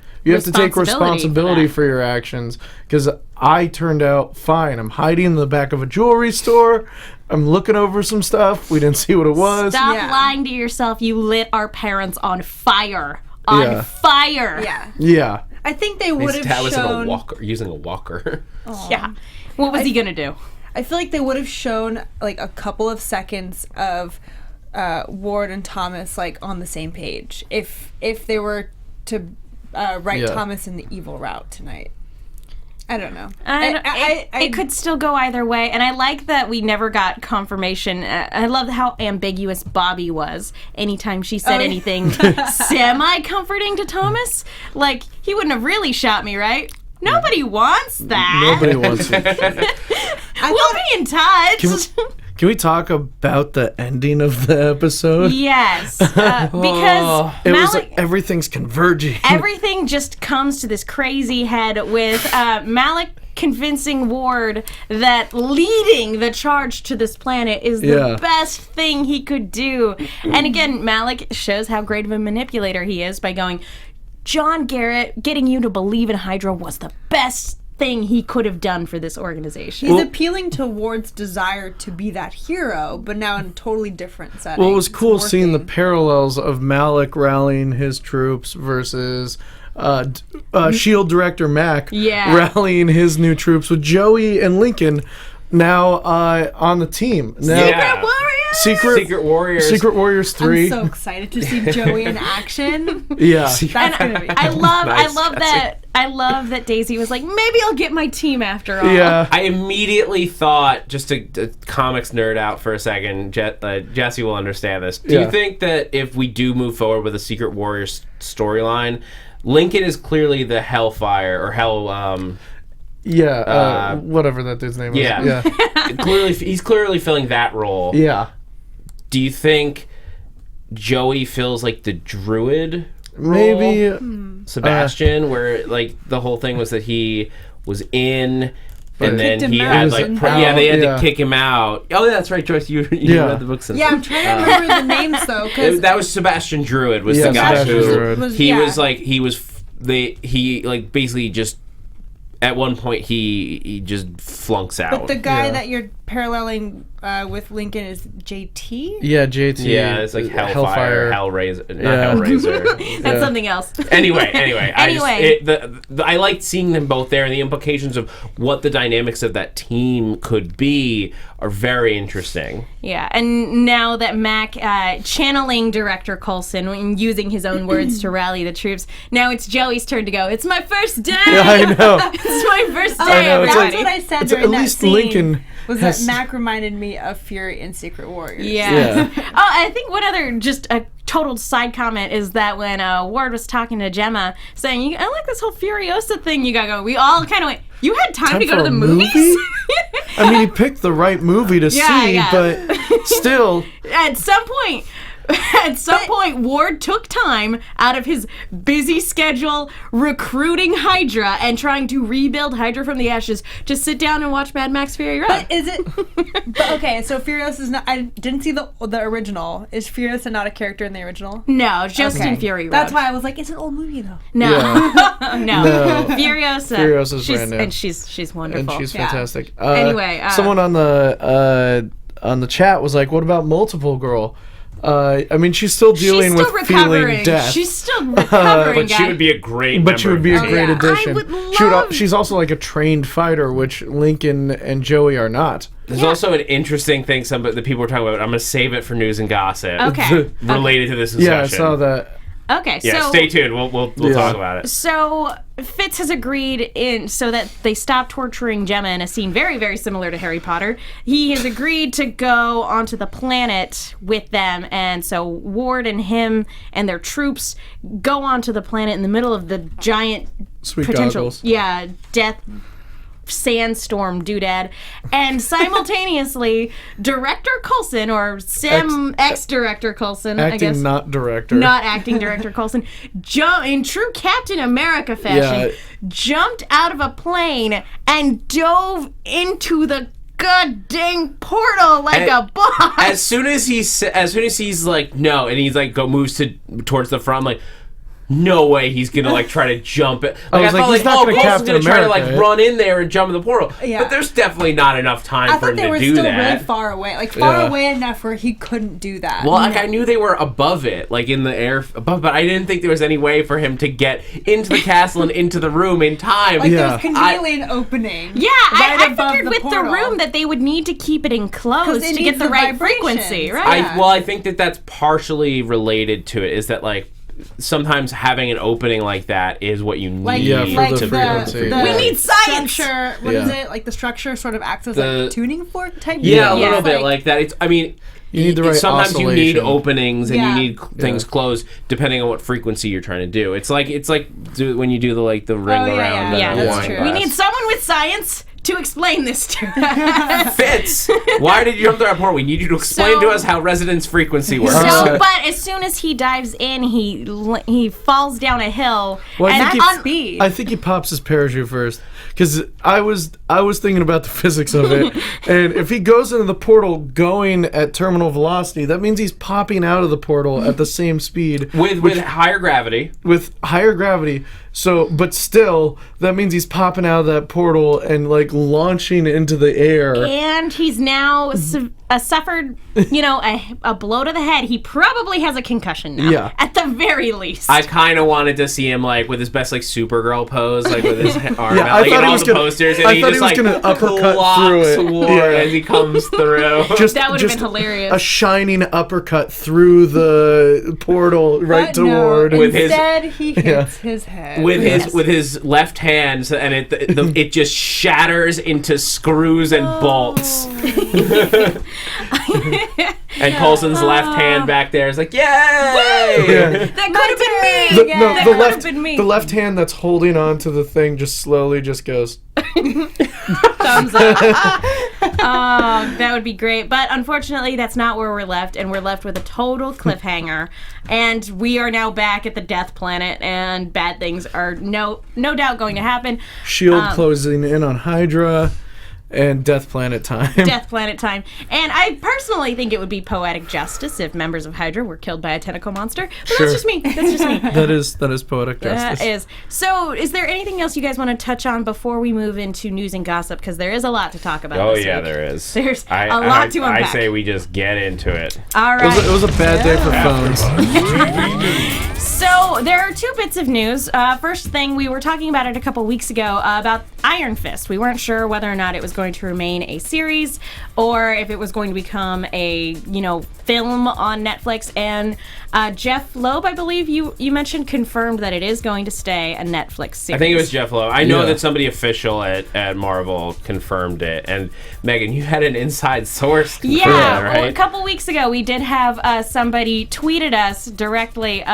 responsibility for your actions, because I turned out fine. I'm hiding in the back of a jewelry store. I'm looking over some stuff. We didn't see what it was. Stop Yeah. lying to yourself. You lit our parents on fire. Yeah. Fire. Yeah. Yeah. I think they would His dad have was shown. using a walker. Yeah. What was he going to do? I feel like they would have shown like a couple of seconds of Ward and Thomas like on the same page if they were to write Yeah. Thomas in the evil route tonight. I don't know. It could still go either way, and I like that we never got confirmation. I love how ambiguous Bobby was anytime she said anything semi-comforting to Thomas. Like, he wouldn't have really shot me, right? Nobody wants that. Nobody wants it. We'll be in touch. Can we talk about the ending of the episode? Yes, because It was Malik, like everything's converging. everything just comes to this crazy head with Malik convincing Ward that leading the charge to this planet is the best thing he could do. And again, Malik shows how great of a manipulator he is by going, John Garrett, getting you to believe in Hydra was the best thing he could have done for this organization. He's appealing to Ward's desire to be that hero, but now in a totally different setting. Well, it was cool It's seeing the working. parallels of Malik rallying his troops versus S.H.I.E.L.D. director Mack rallying his new troops with Joey and Lincoln now on the team. Now, Yeah. Secret Warriors. Secret Warriors 3. I'm so excited to see Joey in action. Yeah. That's gonna be. I love Nice, I love that Daisy was like, maybe I'll get my team after all. Yeah. I immediately thought, just to comics nerd out for a second, Jesse will understand this. Do you think that if we do move forward with a Secret Warriors storyline, Lincoln is clearly the Hellfire or Hell? Whatever that dude's name Yeah. was. He's clearly filling that role. Yeah. Do you think Joey feels like the druid role? Maybe. Sebastian, where like the whole thing was that he was in And then Kicked he him had out. like, It was they had yeah. to kick him out. Oh, that's right, Joyce. You read the books. Yeah, I'm trying to remember the names though, because That was Sebastian Druid. Was Yeah, the guy Sebastian Druid. he basically just at one point he just flunks out. But the guy Yeah. that you're paralleling with Lincoln is JT. Yeah, JT. Yeah, it's like Hellfire, Hellraiser, not Hellraiser. That's something else. Anyway, Anyway. I liked seeing them both there, and the implications of what the dynamics of that team could be are very interesting. Yeah, and now that Mack channeling Director Coulson and using his own words to rally the troops, now it's Joey's turn to go. It's my first day. Yeah, I know. It's my first day. know, it's everybody. That's what I said It's during at that least scene. Lincoln was has- that Mack reminded me of Fury in Secret Warriors. Yeah. Oh, I think one other just a total side comment is that when Ward was talking to Gemma, saying, "I like this whole Furiosa thing you got going," we all kind of went, "You had time to go for to the a movies?" movie? I mean, he picked the right movie to Yeah, see, yeah. but still, At some point, Ward took time out of his busy schedule recruiting Hydra and trying to rebuild Hydra from the ashes to sit down and watch Mad Max Fury Road. But is it? But okay, so Furiosa is not. I didn't see the original. Is Furiosa not a character in the original? No, just Okay. in Fury Road. That's why I was like, it's an old movie though. No, Yeah. no. Furiosa. Furiosa's she's, brand new. and she's wonderful. and she's Yeah. fantastic. Anyway, someone on the chat was like, "What about Multiple Girl?" I mean, she's still dealing she's still with recovering. feeling death. She's still recovering. But she would be a great but she would be a member. great yeah. addition. I would She love- she's also like a trained fighter, which Lincoln and Joey are not. There's also an interesting thing that people were talking about. I'm going to save it for news and gossip. Okay. Related to this discussion. Yeah, I saw that. Okay, Yeah, so stay tuned. We'll Yeah. talk about it. So Fitz has agreed so that they stop torturing Gemma in a scene very, very similar to Harry Potter. He has agreed to go onto the planet with them, and so Ward and him and their troops go onto the planet in the middle of the giant Sweet potential, goggles. death sandstorm doodad, and simultaneously Director Coulson or ex-Director Coulson, I guess. Acting, not director. Not acting Director Coulson, in true Captain America fashion, jumped out of a plane and dove into the god dang portal like a boss. As soon as he's like no, and he's like moves towards the front, I'm like, no way he's gonna like try to jump it. I was like, he's not gonna Coulson's Captain gonna try to America, like run in there and jump in the portal. Yeah. But there's definitely not enough time I for thought him they to were do still that. really far away, like far Yeah. away enough where he couldn't do that. Well, like I knew they were above it, like in the air above, but I didn't think there was any way for him to get into the castle and into the room in time. like Yeah. there's conveniently an opening. Yeah, right I above figured with the portal. room that they would need to keep it enclosed it to get needs the the right vibrations. frequency, right? Yeah. I think that's partially related to it. Is that like sometimes having an opening like that is what you need Like, Yeah, for like the the, frequency. the We need science! structure. What is Yeah. it? Like the structure sort of acts as The- like a tuning fork type. Yeah, a thing? little It's bit like that. It's. I mean, You need the right sometimes you need oscillation. openings and Yeah. you need things closed depending on what frequency you're trying to do. It's like when you do the ring Oh, yeah, around. yeah, a that's wine true. We glass. need someone with science to explain this to us. Fitz, why did you jump through our portal? We need you to explain So- to us how resonance frequency works. So, but as soon as he dives in, he falls down a hill, Well, and I think on- speed. I think he pops his parachute first, because I was thinking about the physics of it, and if he goes into the portal going at terminal velocity, that means he's popping out of the portal at the same speed with higher gravity. with higher gravity. So, but still, that means he's popping out of that portal and like launching into the air. and he's now suffered, a blow to the head. He probably has a concussion now. Yeah. At the very least. I kind of wanted to see him like with his best like Supergirl pose, like with his arm Yeah, out, like I thought in he all was the gonna- posters, and I he thought just he was like gonna uppercut clocks through it. Ward Yeah. as he comes through. that would have been just hilarious. A shining uppercut through the portal right But to no, Ward. With his- instead he hits his head. with his left hand, and it just shatters into screws and bolts. And Coulson's left hand back there is like, yay! Yeah. that could have been me. The, Yeah. no, That the could've left, been me. the left hand that's holding on to the thing just slowly just goes. Thumbs up. Oh, that would be great. But unfortunately, that's not where we're left, and we're left with a total cliffhanger. And we are now back at the Death Planet, and bad things are no doubt going to happen. Shield closing in on Hydra. and Death Planet Time. Death Planet Time. And I personally think it would be poetic justice if members of Hydra were killed by a tentacle monster. But Sure. that's just me. That's just me. That is poetic justice. That is. So, is there anything else you guys want to touch on before we move into news and gossip? Because there is a lot to talk about. Oh, this yeah, week. there is. There's a lot to unpack. I say we just get into it. All right. It was a bad day for phones. So there are two bits of news. First thing, we were talking about it a couple weeks ago about Iron Fist. We weren't sure whether or not it was going to remain a series or if it was going to become a film on Netflix. And Jeff Loeb, I believe you mentioned, confirmed that it is going to stay a Netflix series. I think it was Jeff Lowe. I know Yeah. that somebody official at Marvel confirmed it. And Megan, you had an inside source confirm Yeah, that, right? well, a couple weeks ago, we did have somebody tweeted us directly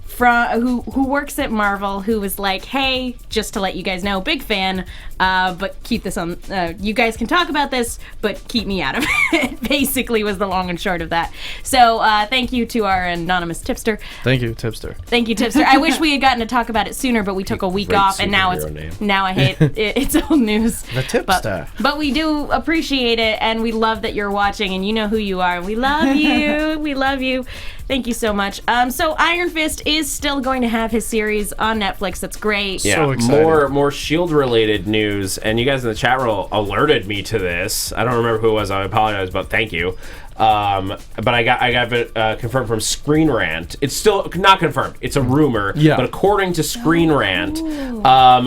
from who works at Marvel, who was like, "Hey, just to let you guys know, big fan, but keep this on. You guys can talk about this, but keep me out of it." Basically, was the long and short of that. So, thank you to our anonymous tipster. Thank you, Tipster. Thank you, tipster. I wish we had gotten to talk about it sooner, but we took a week Great off, and now superhero name. now I hate it's old news. The Tipster. But we do appreciate it, and we love that you're watching, and you know who you are. We love you. We love you. Thank you so much. So Iron Fist is still going to have his series on Netflix. That's great. Yeah, So excited. more S.H.I.E.L.D. related news, and you guys in the chat room alerted me to this. I don't remember who it was. I apologize, but thank you. But I got it confirmed from Screen Rant. It's still not confirmed. It's a rumor. Yeah. But according to Screen Rant,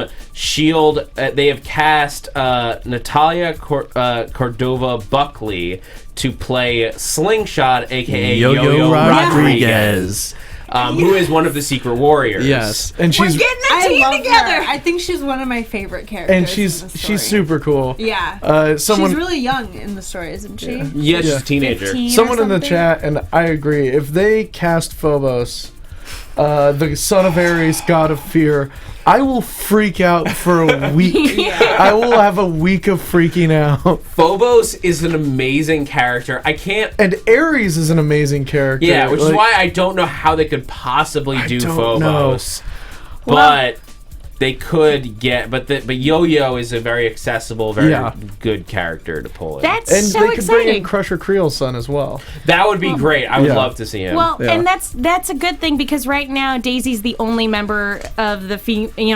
S.H.I.E.L.D. They have cast Natalia Cordova Buckley to play Slingshot, aka Yo-Yo Rodriguez. Who is one of the Secret Warriors. Yes, and We're she's getting a I team love together. her. I think she's one of my favorite characters. and in she's the story. super cool. Yeah. Someone She's really young in the story, isn't she? Yeah, she's Yeah. a teenager. 15 or Someone in the something. chat, and I agree. If they cast Phobos, the son of Ares, god of fear, I will freak out for a week. I will have a week of freaking out. Phobos is an amazing character. I can't. And Ares is an amazing character. Yeah, which is Like, why I don't know how they could possibly do don't Phobos. But they could get. But Yo-Yo is a very accessible, very Yeah. good character to pull in. That's and so they could bring in exciting. Crusher Creel's son as well. That would be great. I would Yeah. love to see him. Well, Yeah. and that's a good thing because right now Daisy's the only member of the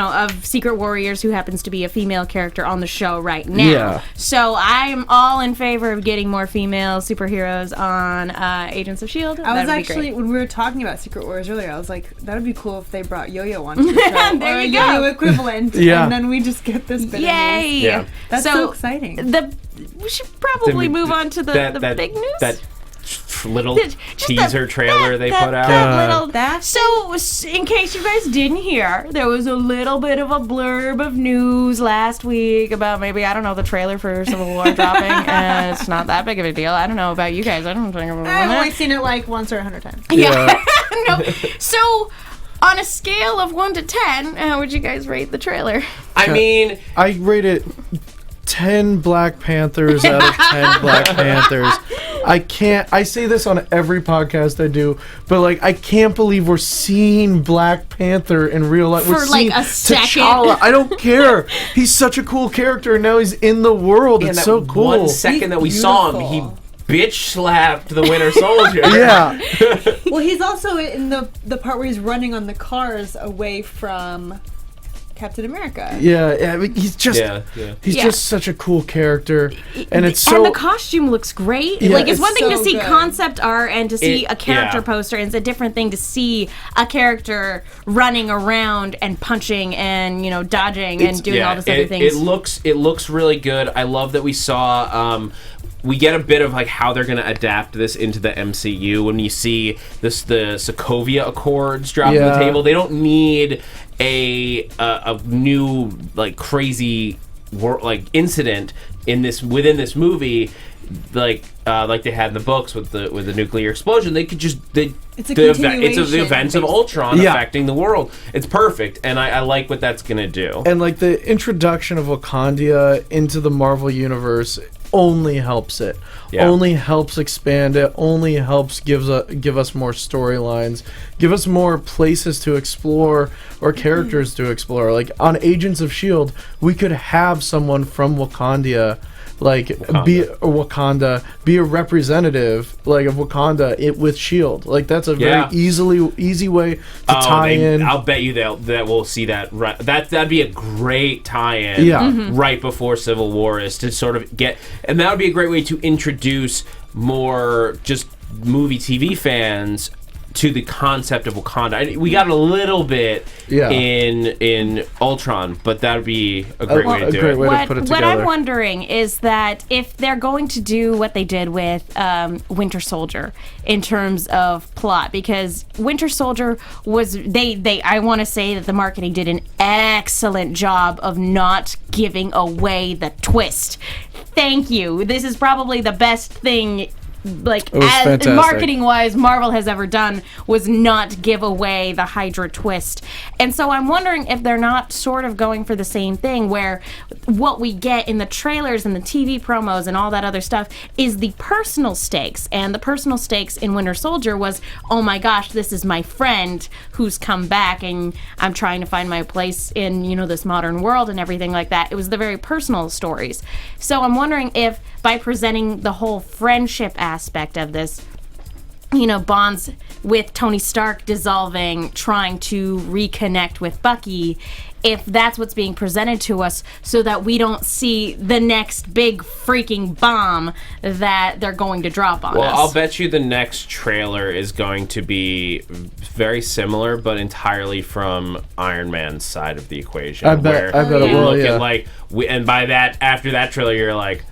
of Secret Warriors who happens to be a female character on the show right now. Yeah. So I'm all in favor of getting more female superheroes on Agents of S.H.I.E.L.D. I was That'd be actually, great. when we were talking about Secret Warriors earlier, I was like, that would be cool if they brought Yo-Yo onto the show. There or you a go. Yo-Yo equivalent. Yeah. And then we just get this bit of news. Yay! Yeah. That's so exciting. We should probably move on to the big news. That little Just teaser trailer they put out. So, in case you guys didn't hear, there was a little bit of a blurb of news last week about maybe, I don't know, the trailer for Civil War dropping, and it's not that big of a deal. I don't know about you guys. I don't think I've about only seen it like once or 100 times. Yeah. No. So, on a scale of 1 to 10, how would you guys rate the trailer? I mean, I rate it 10 Black Panthers out of 10 Black Panthers. I say this on every podcast I do, but like, I can't believe we're seeing Black Panther in real life. For, We're like, seeing a second. T'Challa. I don't care. He's such a cool character, and now he's in the world. in It's that so cool. 1 second that we saw him, he bitch slapped the Winter Soldier. Yeah. Well, he's also in the part where he's running on the cars away from Captain America. Yeah, I mean, he's just he's Yeah. just such a cool character, and it's so And the costume looks great. Yeah, Like, it's one it's thing to so see good. concept art and to see a character yeah. poster, and it's a different thing to see a character running around and punching and dodging and doing all this other things. It looks really good. I love that we saw. We get a bit of like how they're going to adapt this into the MCU when you see the Sokovia Accords drop on the Yeah. table. They don't need a new like crazy incident within this movie. Like they had in the books with the nuclear explosion, they could just It's a the continuation, events of basically. Ultron Yeah. affecting the world. It's perfect, and I like what that's gonna do. and like the introduction of Wakandia into the Marvel universe only helps it. Yeah. Only helps expand it. Only helps give us more storylines. Give us more places to explore or characters to explore. Like on Agents of S.H.I.E.L.D, we could have someone from Wakanda. Be a representative like of Wakanda with S.H.I.E.L.D. Like that's a very easy way to tie in. I'll bet you that we'll see that. That'd be a great tie-in. Right before Civil War is to sort of get, and that would be a great way to introduce more just movie TV fans to the concept of Wakanda. We got a little bit in Ultron, but that would be a great way to do it. To put it together. What I'm wondering is that if they're going to do what they did with Winter Soldier in terms of plot, because Winter Soldier was I want to say that the marketing did an excellent job of not giving away the twist. Thank you. This is probably the best thing, like, as marketing wise, Marvel has ever done, was not give away the Hydra twist. And so I'm wondering if they're not sort of going for the same thing, where what we get in the trailers and the TV promos and all that other stuff is the personal stakes. And the personal stakes in Winter Soldier was, oh my gosh, this is my friend who's come back and I'm trying to find my place in, this modern world and everything like that. It was the very personal stories. So I'm wondering if by presenting the whole friendship aspect of this, bonds with Tony Stark dissolving, trying to reconnect with Bucky, if that's what's being presented to us, so that we don't see the next big freaking bomb that they're going to drop on us. Well, I'll bet you the next trailer is going to be very similar, but entirely from Iron Man's side of the equation. I bet it will, and by that, after that trailer, you're like,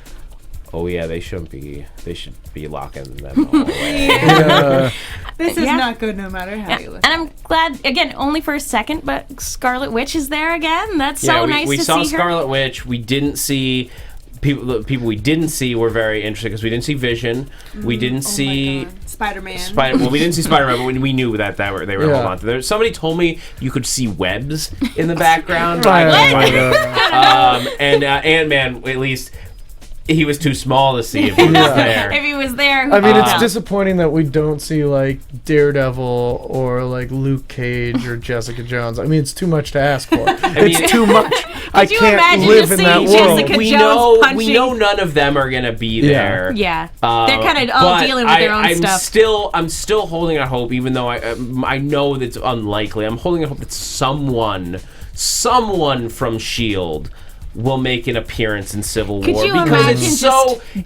oh yeah, they should be locking them all away. This is not good no matter how you look. And I'm glad, again, only for a second, but Scarlet Witch is there again. That's so nice to see her. We saw Scarlet Witch. We didn't see people we didn't see were very interesting because we didn't see Vision. We didn't see Spider-Man. Well, we didn't see Spider-Man, but we knew that they were holding on to there. Somebody told me you could see webs in the background. And Ant-Man, at least, he was too small to see if he was there. If he was there. I mean, it's disappointing that we don't see, like, Daredevil or, like, Luke Cage or Jessica Jones. I mean, it's too much to ask for. It's too much. I can't live in that world. We know none of them are going to be there. Yeah. They're kind of all dealing with their own stuff. I'm still holding out hope, even though I know that's unlikely. I'm holding out hope that someone from S.H.I.E.L.D. will make an appearance in Civil War because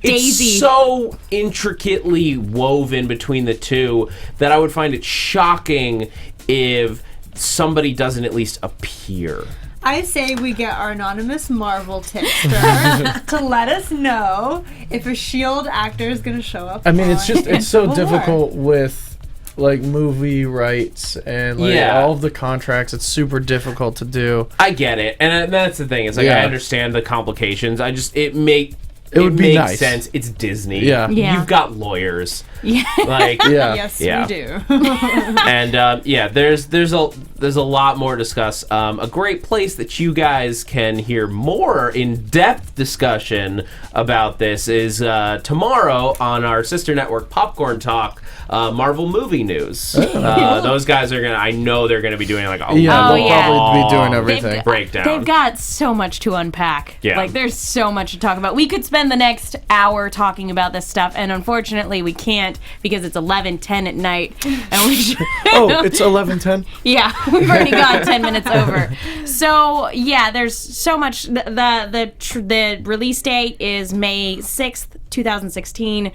it's so intricately woven between the two that I would find it shocking if somebody doesn't at least appear. I say we get our anonymous Marvel tipster to let us know if a S.H.I.E.L.D. actor is going to show up. I mean, it's so difficult with, like, movie rights and all of the contracts. It's super difficult to do. I get it, and that's the thing. It's like I understand the complications. It makes nice. sense. It's Disney. Yeah. You've got lawyers. Yeah. Yes, we do. And there's a lot more to discuss. A great place that you guys can hear more in-depth discussion about this is tomorrow on our sister network Popcorn Talk. Marvel movie news. Those guys are gonna. I know they're gonna be doing like they'll probably be doing everything. Breakdown. They've got so much to unpack. Yeah. Like, there's so much to talk about. We could spend the next hour talking about this stuff, and unfortunately we can't because it's 11:10 at night. And we it's 11:10? Yeah, we've already gone 10 minutes over. So yeah, there's so much. The release date is May 6th, 2016.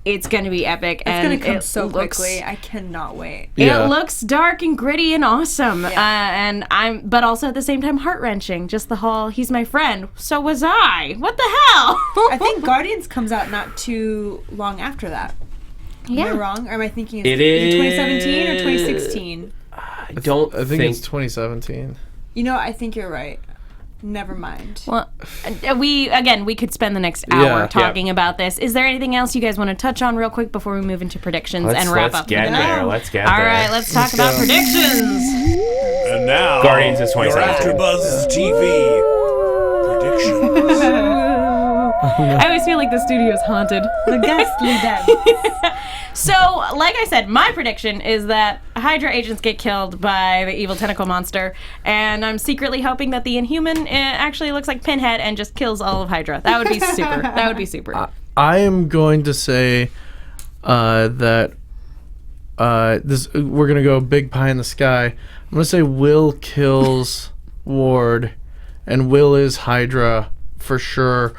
It's going to be epic. It's going to come so quickly. I cannot wait. It looks dark and gritty and awesome. Yeah. But also at the same time heart-wrenching. Just the whole, he's my friend. So was I. What the hell? I think Guardians comes out not too long after that. Yeah. Am I wrong? Or am I thinking it is 2017 or 2016? I think it's 2017. I think you're right. Never mind. Well, we could spend the next hour talking about this. Is there anything else you guys want to touch on real quick before we move into predictions and wrap up? Let's get there. All right, let's talk about predictions. And now, Guardians is 2017. AfterBuzz TV predictions. I always feel like the studio's haunted. The ghastly dead. So, like I said, my prediction is that Hydra agents get killed by the evil tentacle monster, and I'm secretly hoping that the Inhuman actually looks like Pinhead and just kills all of Hydra. That would be super. That would be super. I am going to say that we're gonna go big pie in the sky. I'm gonna say Will kills Ward, and Will is Hydra for sure.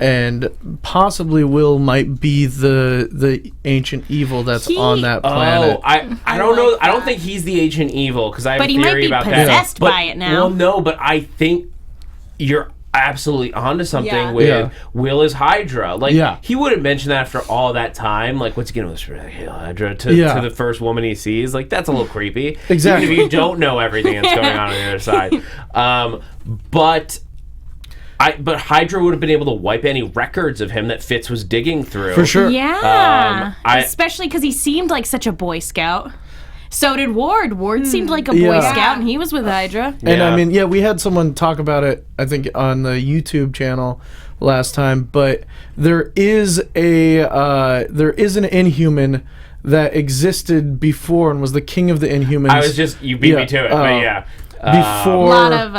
And possibly Will might be the ancient evil that's on that planet. Oh, I don't know. I don't think he's the ancient evil because I have a theory about that. But he might be possessed by it now. Well, no, but I think you're absolutely onto something with Will is Hydra. Like, he wouldn't mention that after all that time. Like, what's he gonna whisper? Hail Hydra to the first woman he sees. Like, that's a little creepy. Exactly. Even if you don't know everything that's going on the other side. But Hydra would have been able to wipe any records of him that Fitz was digging through. For sure. Yeah. Especially because he seemed like such a Boy Scout. So did Ward. Ward seemed like a Boy Scout, and he was with Hydra. And I mean, we had someone talk about it, I think, on the YouTube channel last time. But there is an Inhuman that existed before and was the king of the Inhumans. You beat me to it, but yeah. Before, a lot of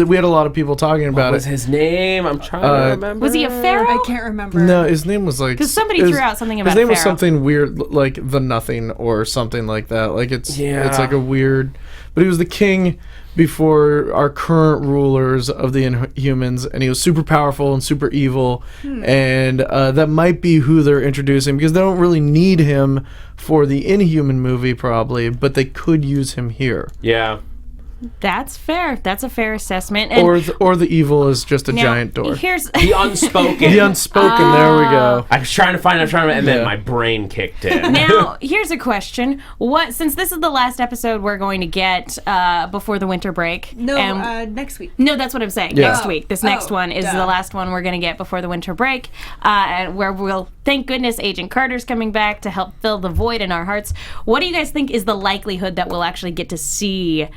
we had a lot of people talking about what was his name? I'm trying to remember. Was he a pharaoh? I can't remember. No, his name was like because somebody threw out something about his name was pharaoh. something weird, like the Nothing or something like that. Like it's like a weird, but he was the king before our current rulers of the Inhumans, and he was super powerful and super evil, and that might be who they're introducing because they don't really need him for the Inhuman movie probably, but they could use him here. Yeah. That's fair. That's a fair assessment. And or the evil is just a giant door. Here's the unspoken. The unspoken. There we go. I was trying to find it, and then my brain kicked in. Now, here's a question. Since this is the last episode we're going to get before the winter break. No, next week. No, that's what I'm saying. Yeah. Next week. This next one is the last one we're going to get before the winter break, and where we'll, thank goodness, Agent Carter's coming back to help fill the void in our hearts. What do you guys think is the likelihood that we'll actually get to see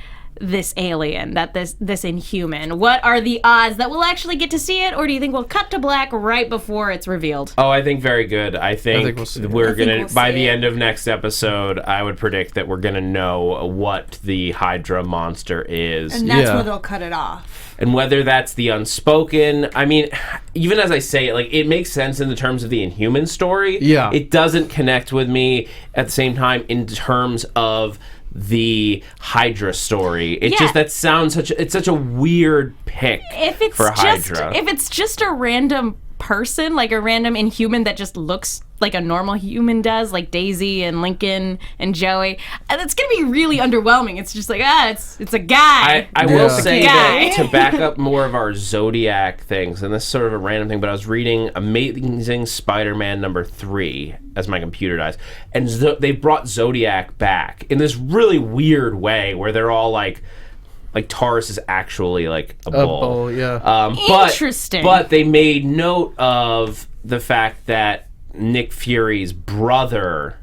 this alien, that this Inhuman? What are the odds that we'll actually get to see it, or do you think we'll cut to black right before it's revealed? Oh, I think very good. I think we're gonna by the end of next episode, I would predict that we're gonna know what the Hydra monster is, and that's where they'll cut it off. And whether that's the unspoken, I mean, even as I say it, like, it makes sense in the terms of the Inhuman story. Yeah, it doesn't connect with me at the same time in terms of the Hydra story. It just sounds such a weird pick for Hydra. If it's just a random person, like a random Inhuman that just looks like a normal human does, like Daisy and Lincoln and Joey, it's gonna be really underwhelming. It's just like, it's a guy. I will say that to back up more of our Zodiac things, and this is sort of a random thing, but I was reading Amazing Spider-Man #3 as my computer dies, and they brought Zodiac back in this really weird way where they're all like Taurus is actually like a bull. Interesting. But they made note of the fact that Nick Fury's brother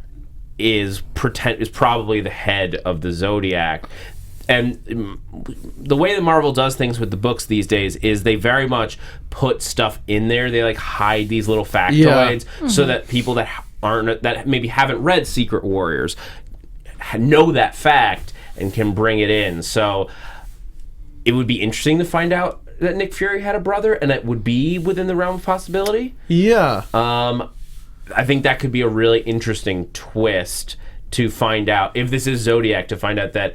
is probably the head of the Zodiac. And the way that Marvel does things with the books these days is they very much put stuff in there. They like hide these little factoids so that people that maybe haven't read Secret Warriors know that fact and can bring it in. So it would be interesting to find out that Nick Fury had a brother, and that would be within the realm of possibility. Yeah. I think that could be a really interesting twist to find out, if this is Zodiac, to find out that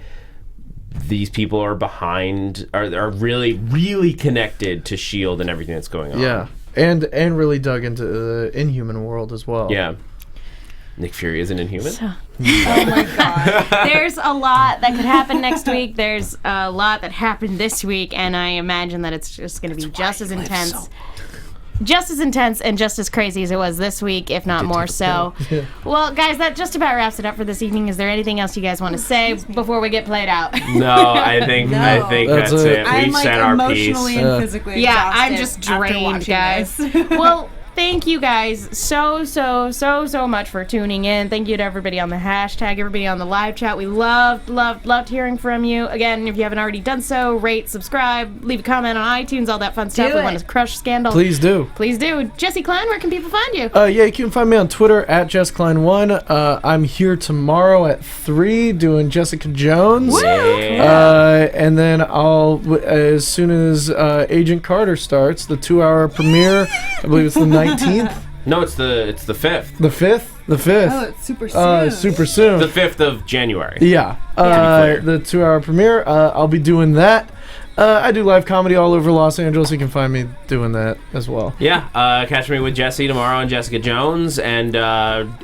these people are really, really connected to S.H.I.E.L.D. and everything that's going on. Yeah. And really dug into the Inhuman world as well. Yeah. Nick Fury is an Inhuman? Oh my god. There's a lot that could happen next week. There's a lot that happened this week, and I imagine that it's just going to be just as intense. Just as intense and just as crazy as it was this week, if not more so. Well, guys, that just about wraps it up for this evening. Is there anything else you guys want to say before we get played out? No, I think that's it. We've said our piece. I'm emotionally and physically exhausted. I'm just drained, guys. Well, thank you guys so much for tuning in. Thank you to everybody on the hashtag, everybody on the live chat. We loved hearing from you. Again, if you haven't already done so, rate, subscribe, leave a comment on iTunes, all that fun stuff. We want to crush Scandal. Please do. Jesse Klein, where can people find you? Yeah, you can find me on Twitter at JessKlein1. I'm here tomorrow at 3 doing Jessica Jones. Yeah. And then as soon as Agent Carter starts, the 2-hour premiere, I believe it's the 19th. No, it's the 5th. The 5th? The 5th. Oh, it's super soon. Super soon. The 5th of January. Yeah. The 2-hour premiere. I'll be doing that. I do live comedy all over Los Angeles. You can find me doing that as well. Yeah, catch me with Jesse tomorrow on Jessica Jones. And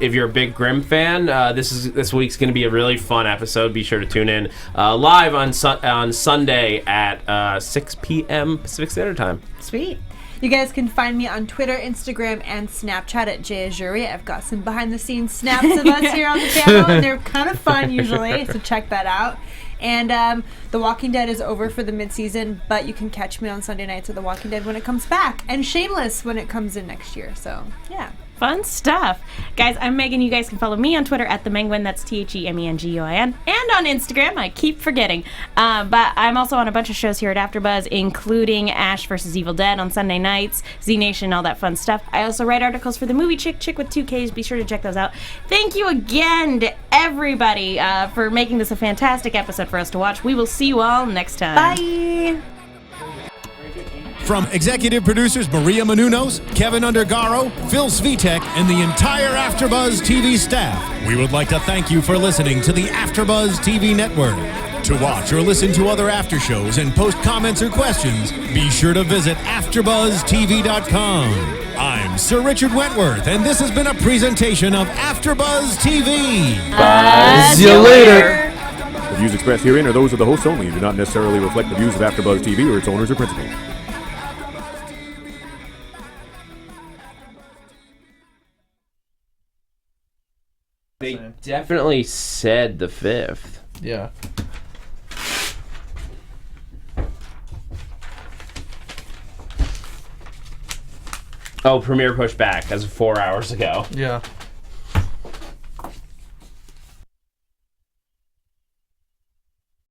if you're a big Grimm fan, this week's going to be a really fun episode. Be sure to tune in live on Sunday at 6 p.m. Pacific Standard Time. Sweet. You guys can find me on Twitter, Instagram, and Snapchat at Joyce Ajouri. I've got some behind-the-scenes snaps of us here on the channel, and they're kind of fun usually, so check that out. And The Walking Dead is over for the mid-season, but you can catch me on Sunday nights at The Walking Dead when it comes back, and Shameless when it comes in next year. So, yeah. Fun stuff. Guys, I'm Megan. You guys can follow me on Twitter at TheMenguin. That's TheMenguin. And on Instagram. I keep forgetting. But I'm also on a bunch of shows here at AfterBuzz, including Ash vs. Evil Dead on Sunday nights, Z Nation, all that fun stuff. I also write articles for the movie Chick with 2 Ks. Be sure to check those out. Thank you again to everybody for making this a fantastic episode for us to watch. We will see you all next time. Bye! From executive producers Maria Menounos, Kevin Undergaro, Phil Svitek, and the entire AfterBuzz TV staff, we would like to thank you for listening to the AfterBuzz TV network. To watch or listen to other after shows and post comments or questions, be sure to visit AfterBuzzTV.com. I'm Sir Richard Wentworth, and this has been a presentation of AfterBuzz TV. See you later. The views expressed herein are those of the hosts only and do not necessarily reflect the views of AfterBuzz TV or its owners or principals. They definitely said the 5th. Yeah. Oh, premiere pushed back as of 4 hours ago. Yeah.